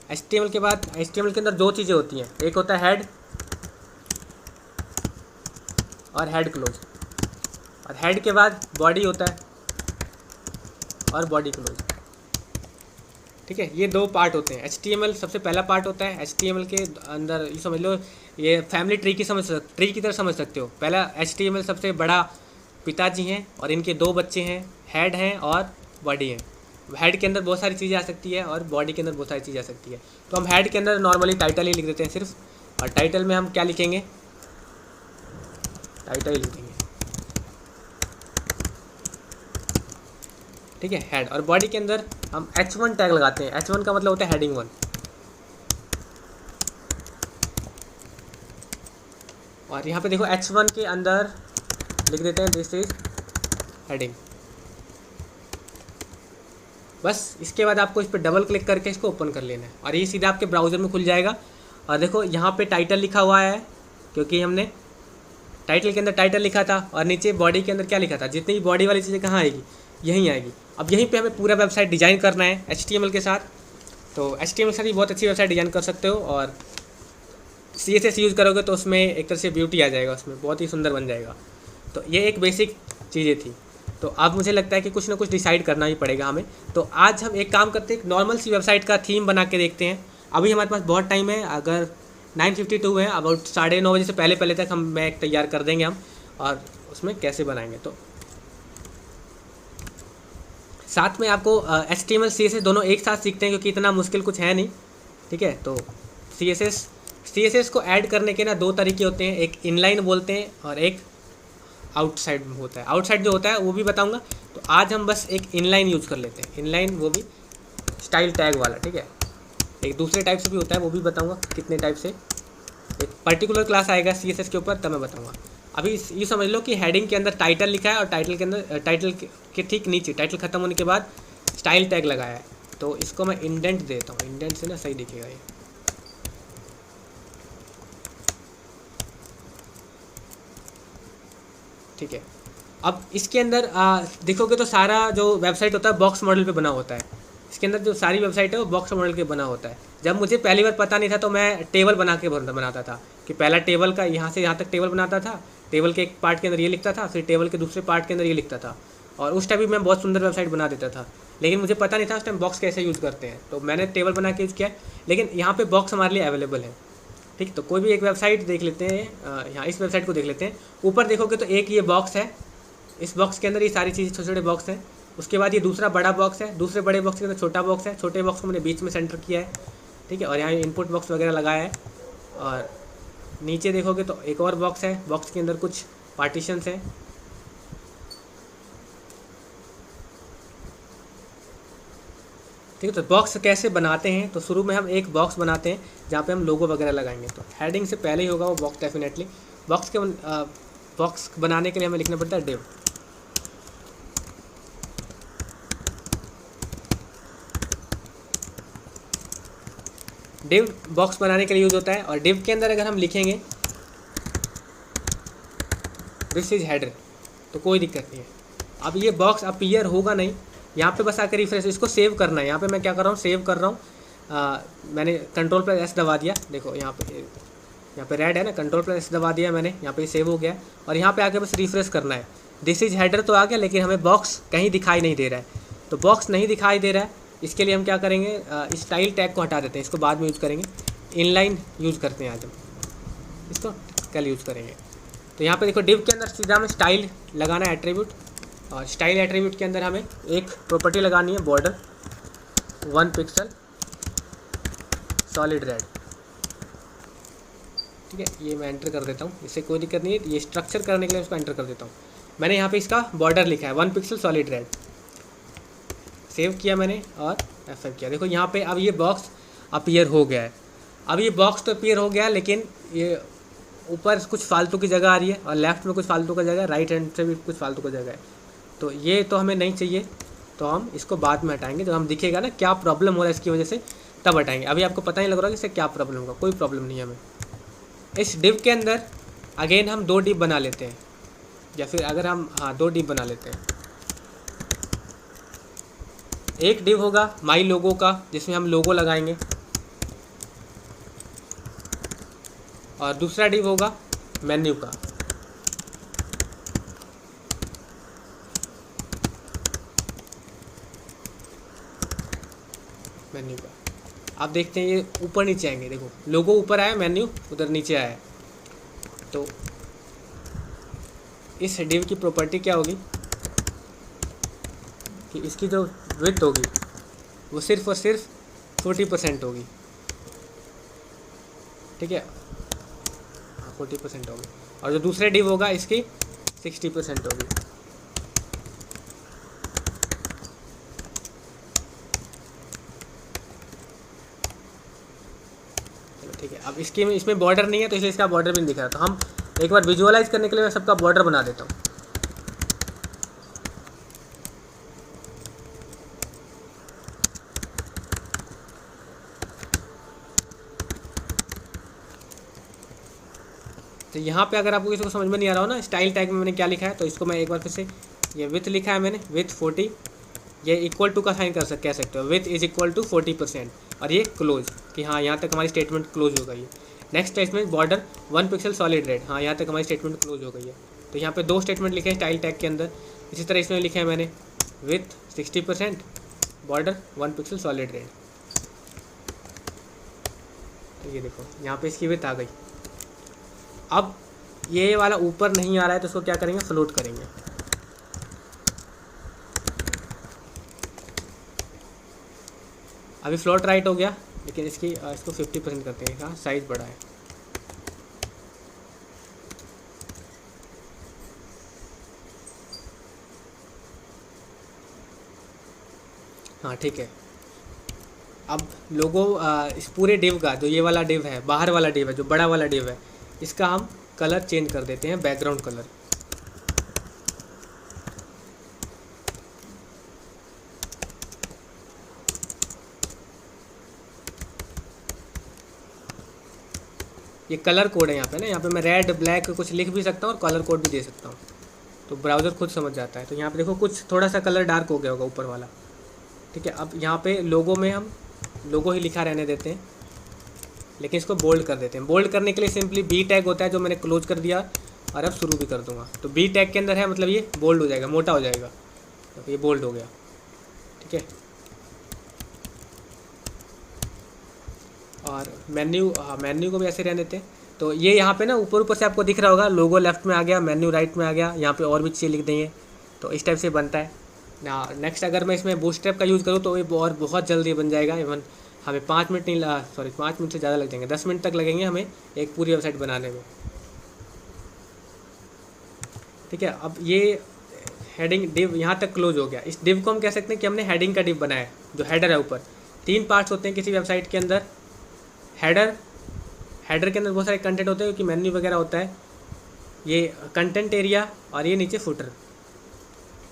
HTML के बाद HTML के अंदर दो चीज़ें होती हैं, एक होता है हेड और हेड क्लोज, और हेड के बाद बॉडी होता है और बॉडी क्लोज। ठीक है, ये दो पार्ट होते हैं। HTML सबसे पहला पार्ट होता है। HTML के अंदर ये समझ लो, ये फैमिली ट्री की तरह समझ सकते हो। पहला HTML सबसे बड़ा पिताजी हैं और इनके दो बच्चे हैं, हेड हैं और बॉडी हैं। हेड के अंदर बहुत सारी चीज़ें आ सकती है और बॉडी के अंदर बहुत सारी चीज़ें आ सकती है। तो हम हेड के अंदर नॉर्मली टाइटल ही लिख देते हैं सिर्फ, और टाइटल में हम क्या लिखेंगे, टाइटल ही लिखेंगे। ठीक है, हेड। और बॉडी के अंदर हम H1 टैग लगाते हैं। H1 का मतलब होता है हेडिंग 1, और यहाँ पे देखो H1 के अंदर लिख देते हैं दिस इज हेडिंग। बस इसके बाद आपको इस पर डबल क्लिक करके इसको ओपन कर लेना है और ये सीधा आपके ब्राउज़र में खुल जाएगा। और देखो यहाँ पे टाइटल लिखा हुआ है, क्योंकि हमने टाइटल के अंदर टाइटल लिखा था, और नीचे बॉडी के अंदर क्या लिखा था। जितनी भी बॉडी वाली चीज़ें कहाँ आएगी, यहीं आएगी। अब यहीं पे हमें पूरा वेबसाइट डिज़ाइन करना है HTML के साथ। तो HTML के साथ ही बहुत अच्छी वेबसाइट डिज़ाइन कर सकते हो, और CSS यूज़ करोगे तो उसमें एक तरह से ब्यूटी आ जाएगा, उसमें बहुत ही सुंदर बन जाएगा। तो ये एक बेसिक चीज़ें थी। तो अब मुझे लगता है कि कुछ ना कुछ डिसाइड करना ही पड़ेगा हमें। तो आज हम एक काम करते हैं, एक नॉर्मल सी वेबसाइट का थीम बना के देखते हैं। अभी हमारे पास बहुत टाइम है, अगर 9:52 है, अबाउट 9:30 बजे से पहले तक मैं एक तैयार कर देंगे हम, और उसमें कैसे बनाएंगे। तो साथ में आपको HTML CSS दोनों एक साथ सीखते हैं, क्योंकि इतना मुश्किल कुछ है नहीं। ठीक है, तो CSS को ऐड करने के ना दो तरीके होते हैं, एक इनलाइन बोलते हैं और एक आउटसाइड होता है। आउटसाइड जो होता है वो भी बताऊंगा। तो आज हम बस एक इनलाइन यूज़ कर लेते हैं, इनलाइन, वो भी स्टाइल टैग वाला। ठीक है, एक दूसरे टाइप से भी होता है, वो भी बताऊंगा कितने टाइप से। एक पर्टिकुलर क्लास आएगा CSS के ऊपर, तब मैं बताऊंगा। अभी ये समझ लो कि हेडिंग के अंदर टाइटल लिखा है और टाइटल के अंदर टाइटल के ठीक नीचे टाइटल ख़त्म होने के बाद स्टाइल टैग लगाया है। तो इसको मैं इंडेंट देता हूँ, इंडेंट से ना सही दिखेगा ये। ठीक है, अब इसके अंदर देखोगे तो सारा जो वेबसाइट होता है बॉक्स मॉडल पे बना होता है। इसके अंदर जो सारी वेबसाइट है वो बॉक्स मॉडल के बना होता है। जब मुझे पहली बार पता नहीं था तो मैं टेबल बना के बनाता था, कि पहला टेबल का यहाँ से यहाँ तक टेबल बनाता था, टेबल के एक पार्ट के अंदर ये लिखता था, फिर टेबल के दूसरे पार्ट के अंदर ये लिखता था, और उस टाइम भी मैं बहुत सुंदर वेबसाइट बना देता था। लेकिन मुझे पता नहीं था उस टाइम बॉक्स कैसे यूज़ करते हैं, तो मैंने टेबल बना के यूज़ किया। लेकिन यहाँ पे बॉक्स हमारे लिए अवेलेबल है। ठीक, तो कोई भी एक वेबसाइट देख लेते हैं, यहाँ इस वेबसाइट को देख लेते हैं। ऊपर देखोगे तो एक ये बॉक्स है, इस बॉक्स के अंदर ये सारी चीज़ें छोटे छोटे बॉक्स हैं। उसके बाद ये दूसरा बड़ा बॉक्स है, दूसरे बड़े बॉक्स के अंदर छोटा बॉक्स है, छोटे बॉक्स को मैंने बीच में सेंटर किया है। ठीक है, और यहाँ इनपुट बॉक्स वगैरह लगाया है। और नीचे देखोगे तो एक और बॉक्स है, बॉक्स के अंदर कुछ पार्टीशंस हैं। ठीक है, तो बॉक्स कैसे बनाते हैं, तो शुरू में हम एक बॉक्स बनाते हैं जहाँ पे हम लोगो वगैरह लगाएंगे। तो हेडिंग से पहले ही होगा वो बॉक्स डेफिनेटली। बॉक्स बनाने के लिए हमें लिखना पड़ता है डिव। डिव बॉक्स बनाने के लिए यूज़ होता है, और डिव के अंदर अगर हम लिखेंगे दिस इज हेडर तो कोई दिक्कत नहीं है। अब ये बॉक्स अपीयर होगा नहीं, यहाँ पे बस आकर रिफ्रेश, इसको सेव करना है। यहाँ पे मैं क्या कर रहा हूँ, सेव कर रहा हूँ। मैंने Ctrl+S दबा दिया, देखो यहाँ पे रेड है ना, Ctrl+S दबा दिया मैंने, यहाँ पे सेव हो गया। और यहाँ पे आके बस रिफ्रेश करना है। दिस इज हेडर तो आ गया, लेकिन हमें बॉक्स कहीं दिखाई नहीं दे रहा है। तो बॉक्स नहीं दिखाई दे रहा है, इसके लिए हम क्या करेंगे, स्टाइल टैग को हटा देते हैं, इसको बाद में यूज़ करेंगे। इनलाइन यूज़ करते हैं आज हम, इसको कल यूज़ करेंगे। तो यहाँ पे देखो डिव के अंदर सीधा हमें स्टाइल लगाना है, एट्रीब्यूट, और स्टाइल एट्रीब्यूट के अंदर हमें एक प्रॉपर्टी लगानी है, बॉर्डर 1 पिक्सल सॉलिड रेड। ठीक है, ये मैं एंटर कर देता हूँ, इससे कोई दिक्कत नहीं है। ये स्ट्रक्चर करने के लिए इसको एंटर कर देता हूँ। मैंने यहाँ पे इसका बॉर्डर लिखा है 1 पिक्सल सॉलिड रेड, सेव किया मैंने और F5 किया। देखो यहाँ पे अब ये बॉक्स अपीयर हो गया है। अब ये बॉक्स तो अपीयर हो गया, लेकिन ये ऊपर कुछ फालतू की जगह आ रही है और लेफ्ट में कुछ फालतू का जगह है, राइट हैंड से भी कुछ फालतू का जगह है। तो ये तो हमें नहीं चाहिए, तो हम इसको बाद में हटाएंगे। जब हम दिखेगा ना क्या प्रॉब्लम हो रहा है इसकी वजह से, तब हटाएंगे। अभी आपको पता नहीं लग रहा कि इससे क्या प्रॉब्लम होगा, कोई प्रॉब्लम नहीं है हमें। इस डिव के अंदर अगेन हम 2 डिव बना लेते हैं, या फिर अगर हम 2 डिव बना लेते हैं। एक डिव होगा माई लोगो का, जिसमें हम लोगो लगाएंगे। और दूसरा डिव होगा मेन्यू का। मेन्यू का आप देखते हैं ये ऊपर नीचे आएंगे, देखो लोगो ऊपर आया, मेन्यू उधर नीचे आया। तो इस डिव की प्रॉपर्टी क्या होगी कि इसकी जो विड्थ होगी वो सिर्फ और सिर्फ 40% होगी, ठीक है, 40% होगी। और जो दूसरे डिव होगा इसकी 60% होगी। चलो ठीक है, अब इसमें बॉर्डर नहीं है तो इसलिए इसका बॉर्डर भी नहीं दिख रहा। तो हम एक बार विजुअलाइज करने के लिए मैं सबका बॉर्डर बना देता हूँ। तो यहाँ पे अगर आपको किसी को समझ में नहीं आ रहा हो ना, स्टाइल टैग में मैंने क्या लिखा है, तो इसको मैं एक बार फिर से, ये विथ लिखा है मैंने, विथ 40, ये इक्वल टू का साइन कह सकते हो, विथ इज इक्वल टू 40%, और ये क्लोज कि हाँ यहाँ तक हमारी स्टेटमेंट क्लोज हो गई है। Next statement border 1 pixel solid red, हाँ यहाँ तक हमारी स्टेटमेंट क्लोज हो गई है। तो यहाँ पे 2 स्टेटमेंट लिखे हैं स्टाइल टैग के अंदर। इसी तरह इसमें लिखे हैं मैंने with 60%, border 1 pixel solid red. तो ये देखो यहाँ पे इसकी विथ आ गई। अब ये वाला ऊपर नहीं आ रहा है तो इसको क्या करेंगे, फ्लोट करेंगे। अभी फ्लोट राइट हो गया, लेकिन इसको 50% करते हैं, हाँ साइज़ बड़ा है। हाँ ठीक है। अब लोगो इस पूरे डिव का, जो ये वाला डिव है, बाहर वाला डिव है, जो बड़ा वाला डिव है, इसका हम कलर चेंज कर देते हैं, बैकग्राउंड कलर। ये कलर कोड है यहाँ पे ना, यहाँ पे मैं रेड ब्लैक कुछ लिख भी सकता हूँ और कलर कोड भी दे सकता हूँ, तो ब्राउज़र खुद समझ जाता है। तो यहाँ पे देखो कुछ थोड़ा सा कलर डार्क हो गया होगा ऊपर वाला, ठीक है। अब यहाँ पे लोगो में हम लोगो ही लिखा रहने देते हैं, लेकिन इसको बोल्ड कर देते हैं। बोल्ड करने के लिए सिंपली बी टैग होता है, जो मैंने क्लोज कर दिया और अब शुरू भी कर दूंगा। तो बी टैग के अंदर है, मतलब ये बोल्ड हो जाएगा, मोटा हो जाएगा, तो ये बोल्ड हो गया, ठीक है। और मेन्यू, हाँ मेन्यू को भी ऐसे रहने देते हैं। तो ये यहाँ पे ना ऊपर से आपको दिख रहा होगा, लोगो लेफ्ट में आ गया, मेन्यू राइट में आ गया, यहाँ पे और भी चीज़ें लिख देंगे, तो इस टाइप से बनता है ना। नेक्स्ट अगर मैं इसमें बूटस्ट्रैप का यूज़ करूँ तो ये और बहुत जल्दी बन जाएगा। इवन हमें 5 मिनट नहीं, 5 मिनट से ज़्यादा लग जाएंगे, 10 मिनट तक लगेंगे हमें एक पूरी वेबसाइट बनाने में, ठीक है। अब ये हेडिंग डिव यहाँ तक क्लोज हो गया। इस डिव को हम कह सकते हैं कि हमने हेडिंग का डिव बनाया है, जो हेडर है ऊपर। 3 पार्ट्स होते हैं किसी वेबसाइट के अंदर, हेडर के अंदर बहुत सारे कंटेंट होते हैं, क्योंकि मेन्यू वगैरह होता है, ये कंटेंट एरिया, और ये नीचे फुटर,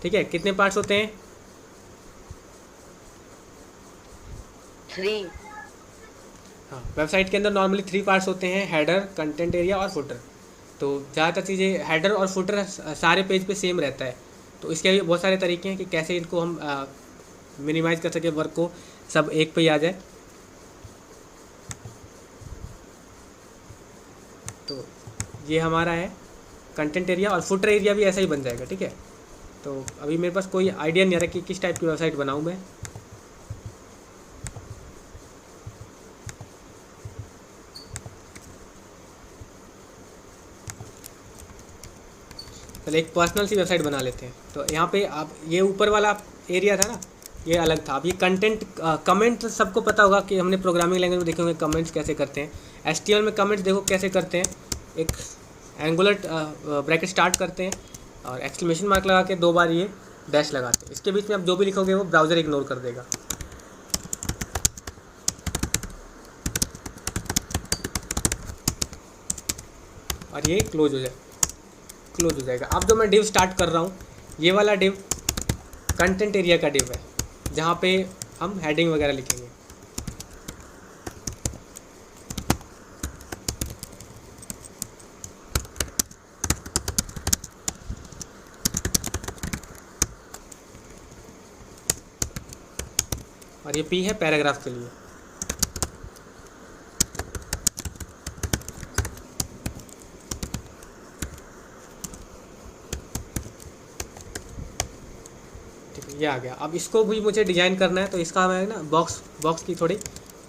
ठीक है। कितने पार्ट्स होते हैं? 3। हाँ, वेबसाइट के अंदर नॉर्मली 3 पार्ट्स होते हैं, हेडर, कंटेंट एरिया और फुटर। तो ज़्यादातर चीज़ें हेडर और फुटर सारे पेज पे सेम रहता है। तो इसके भी बहुत सारे तरीके हैं कि कैसे इनको हम मिनिमाइज़ कर सके, वर्क को सब एक पे ही आ जाए। तो ये हमारा है कंटेंट एरिया, और फुटर एरिया भी ऐसा ही बन जाएगा, ठीक है। तो अभी मेरे पास कोई आइडिया नहीं आ रहा कि किस टाइप की वेबसाइट बनाऊँ मैं। चलो एक पर्सनल सी वेबसाइट बना लेते हैं। तो यहाँ पे आप, ये ऊपर वाला एरिया था ना, ये अलग था। अब ये कंटेंट, कमेंट सबको पता होगा कि हमने प्रोग्रामिंग लैंग्वेज में देखे होंगे कमेंट्स कैसे करते हैं। HTML में कमेंट्स देखो कैसे करते हैं, एक एंगुलर ब्रैकेट स्टार्ट करते हैं और एक्सक्लेमेशन मार्क लगा के 2 बार ये डैश लगाते हैं। इसके बीच में आप जो भी लिखोगे वो ब्राउज़र इग्नोर कर देगा। और ये क्लोज हो जाएगा। अब जो मैं डिव स्टार्ट कर रहा हूँ, ये वाला डिव कंटेंट एरिया का डिव है, जहाँ पे हम हेडिंग वगैरह लिखेंगे। और ये P है पैराग्राफ के लिए। ये आ गया। अब इसको भी मुझे डिज़ाइन करना है, तो इसका मैं ना बॉक्स की थोड़ी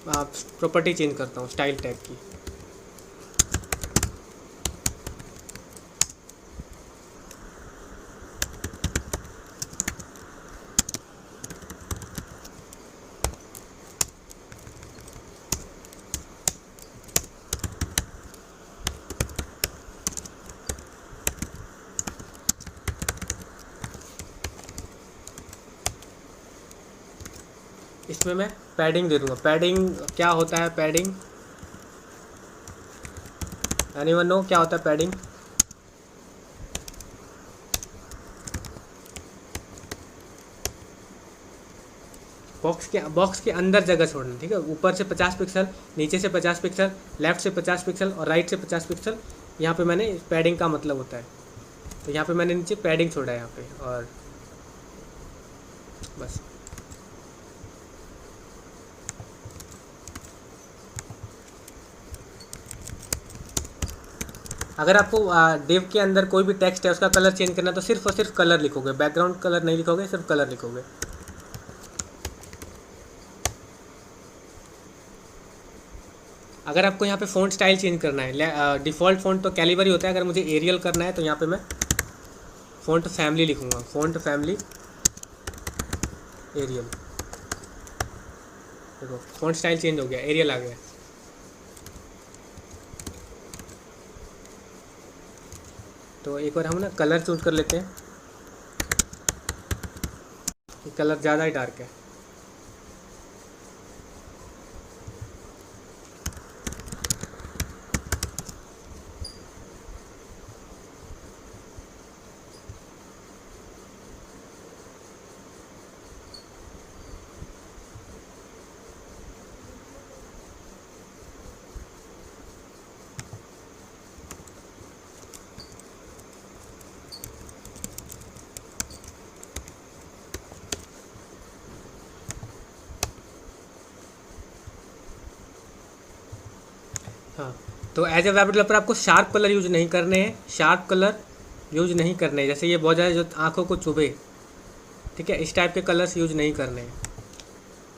प्रॉपर्टी चेंज करता हूँ, स्टाइल टैग की। इसमें मैं पैडिंग दे दूँगा। पैडिंग क्या होता है? पैडिंग, एनीवन नो क्या होता है पैडिंग? बॉक्स के अंदर जगह छोड़ना, ठीक है। ऊपर से 50 पिक्सल, नीचे से 50 पिक्सल, लेफ्ट से 50 पिक्सल और राइट से 50 पिक्सल। यहाँ पे मैंने पैडिंग का मतलब होता है, तो यहाँ पे मैंने नीचे पैडिंग छोड़ा है यहाँ पे, और बस। अगर आपको डिव के अंदर कोई भी टेक्स्ट है उसका कलर चेंज करना है तो सिर्फ और सिर्फ कलर लिखोगे, बैकग्राउंड कलर नहीं लिखोगे, सिर्फ कलर लिखोगे। अगर आपको यहाँ पे फ़ॉन्ट स्टाइल चेंज करना है, डिफ़ॉल्ट फ़ॉन्ट तो कैलिबर ही होता है। अगर मुझे एरियल करना है तो यहाँ पे मैं फ़ॉन्ट फैमिली लिखूँगा, फ़ॉन्ट फैमिली एरियल। देखो फ़ॉन्ट स्टाइल चेंज हो गया, एरियल आ गया। तो एक बार हम ना कलर चूज कर लेते हैं, कलर ज़्यादा ही डार्क है। हाँ, तो एज ए वेब डेवलपर आपको शार्प कलर यूज नहीं करने हैं, शार्प कलर यूज नहीं करने हैं। जैसे ये बहुत ज़्यादा जो आँखों को चुभे, ठीक है, इस टाइप के कलर्स यूज नहीं करने हैं।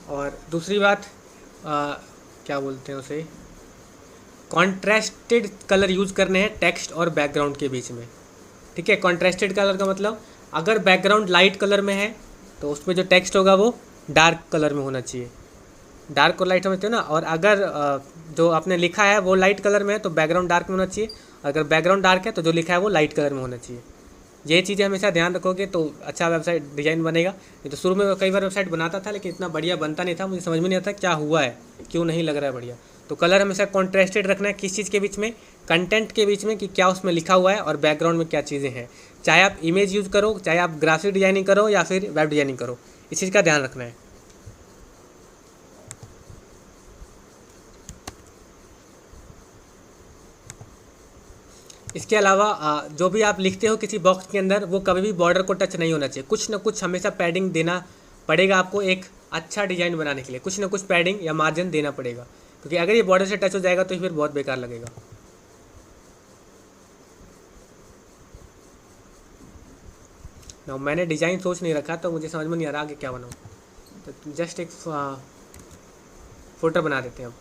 और दूसरी बात क्या बोलते हैं उसे, कॉन्ट्रास्टेड कलर यूज करने हैं टेक्स्ट और बैकग्राउंड के बीच में, ठीक है। कॉन्ट्रास्टेड कलर का मतलब अगर बैकग्राउंड लाइट कलर में है तो उसमें जो टेक्स्ट होगा वो डार्क कलर में होना चाहिए। डार्क और लाइट समझते हो ना। और अगर जो आपने लिखा है वो लाइट कलर में है तो बैकग्राउंड डार्क में होना चाहिए। अगर बैकग्राउंड डार्क है तो जो लिखा है वो लाइट कलर में होना चाहिए। ये चीज़ें हमेशा ध्यान रखोगे तो अच्छा वेबसाइट डिज़ाइन बनेगा। ये तो शुरू में कई बार वेबसाइट बनाता था लेकिन इतना बढ़िया बनता नहीं था, मुझे समझ में नहीं आता क्या हुआ है, क्यों नहीं लग रहा है बढ़िया। तो कलर हमेशा कॉन्ट्रास्टेड रखना है, किस चीज़ के बीच में, कंटेंट के बीच में, कि क्या उसमें लिखा हुआ है और बैकग्राउंड में क्या चीज़ें हैं। चाहे आप इमेज यूज़ करो, चाहे आप ग्राफिक डिजाइनिंग करो या फिर वेब डिजाइनिंग करो, इस चीज़ का ध्यान रखना है। इसके अलावा जो भी आप लिखते हो किसी बॉक्स के अंदर वो कभी भी बॉर्डर को टच नहीं होना चाहिए। कुछ ना कुछ हमेशा पैडिंग देना पड़ेगा आपको एक अच्छा डिज़ाइन बनाने के लिए। कुछ ना कुछ पैडिंग या मार्जिन देना पड़ेगा, क्योंकि अगर ये बॉर्डर से टच हो जाएगा तो फिर बहुत बेकार लगेगा। ना मैंने डिज़ाइन सोच नहीं रखा तो मुझे समझ में नहीं आ रहा आगे क्या बनाऊँ, तो जस्ट एक फोल्डर बना देते हैं अब।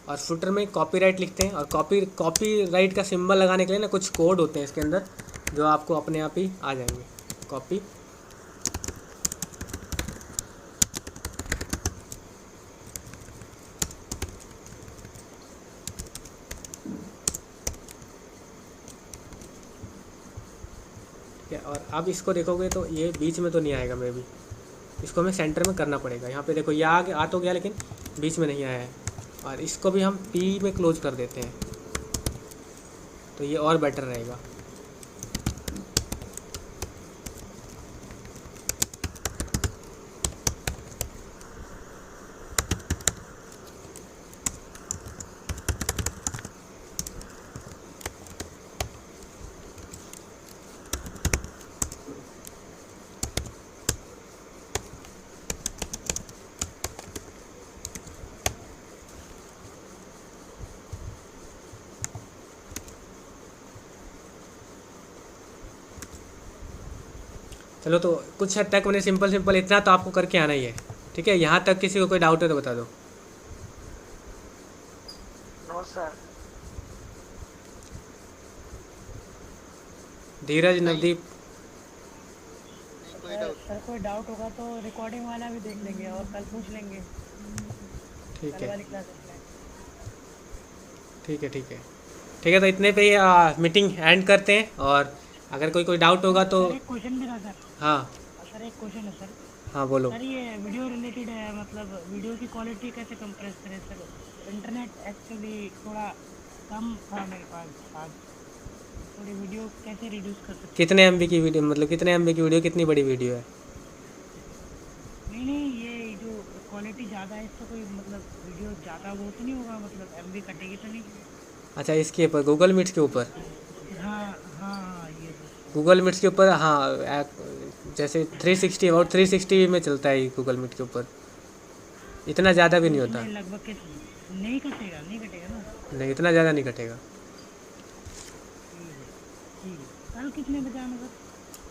और फुटर में कॉपीराइट लिखते हैं। और कॉपीराइट का सिंबल लगाने के लिए ना कुछ कोड होते हैं इसके अंदर जो आपको अपने आप ही आ जाएंगे। कॉपी ठीक है। और अब इसको देखोगे तो ये बीच में तो नहीं आएगा, मे भी इसको हमें सेंटर में करना पड़ेगा। यहाँ पे देखो ये आ तो गया लेकिन बीच में नहीं आया है। और इसको भी हम पी में क्लोज कर देते हैं तो ये और बेटर रहेगा। चलो तो कुछ हद तक मैंने सिंपल सिंपल इतना तो आपको करके आना ही है, ठीक है। यहाँ तक किसी को कोई डाउट है तो बता दो। No sir. Dheeraj, Navdeep. Sir कोई डाउट होगा तो रिकॉर्डिंग वाला भी देख लेंगे और कल पूछ लेंगे, ठीक कल है वाली क्लासेस में। ठीक है ठीक है ठीक है। तो इतने पे मीटिंग एंड करते हैं, और अगर कोई डाउट होगा तो। सर एक क्वेश्चन भी था सर। हाँ सर एक क्वेश्चन है सर। हाँ बोलो। सर ये वीडियो रिलेटेड है, मतलब वीडियो की क्वालिटी कैसे कंप्रेस करें सर? इंटरनेट एक्चुअली थोड़ा कम था मेरे पास आज, थोड़ी वीडियो कैसे रिड्यूस कर सकते? कितने एमबी की वीडियो, मतलब कितने एमबी की वीडियो, कितनी बड़ी वीडियो है? नहीं ये जो क्वालिटी ज़्यादा है इससे कोई मतलब वीडियो ज़्यादा वो तो नहीं होगा, मतलब एमबी कटेगी तो नहीं? अच्छा, इसके ऊपर गूगल मीट्स के ऊपर? हाँ हाँ हाँ ये गूगल मीट्स के ऊपर हाँ, जैसे 360 और 360 में चलता है गूगल मीट के ऊपर, इतना ज़्यादा भी नहीं होता। इसमें लगभग के नहीं कटेगा ना? नहीं, इतना ज़्यादा नहीं कटेगा। ठीक है। कल कितने बजे आना सर?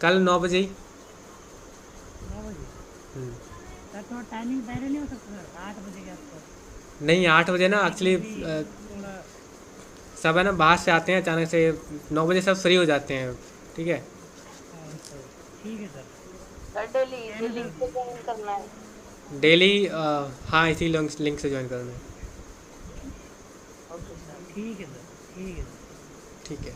कल 9 बजे ही। 9 बजे? हम्म। सर थोड़ा टाइमिंग पहले नहीं हो सकता सर, 8 बजे के आसपास? नहीं, 8 बजे ना एक्चुअली थोड़ा सब है ना बाहर से आते हैं अचानक से, 9 बजे सब फ्री हो जाते हैं, ठीक है। हाँ, सर ठीक है सर। सर डेली इसी लिंक से ज्वाइन करना है? डेली हाँ, इसी लिंक से ज्वाइन करना है। Okay sir. ठीक है सर, ठीक है सर। ठीक है।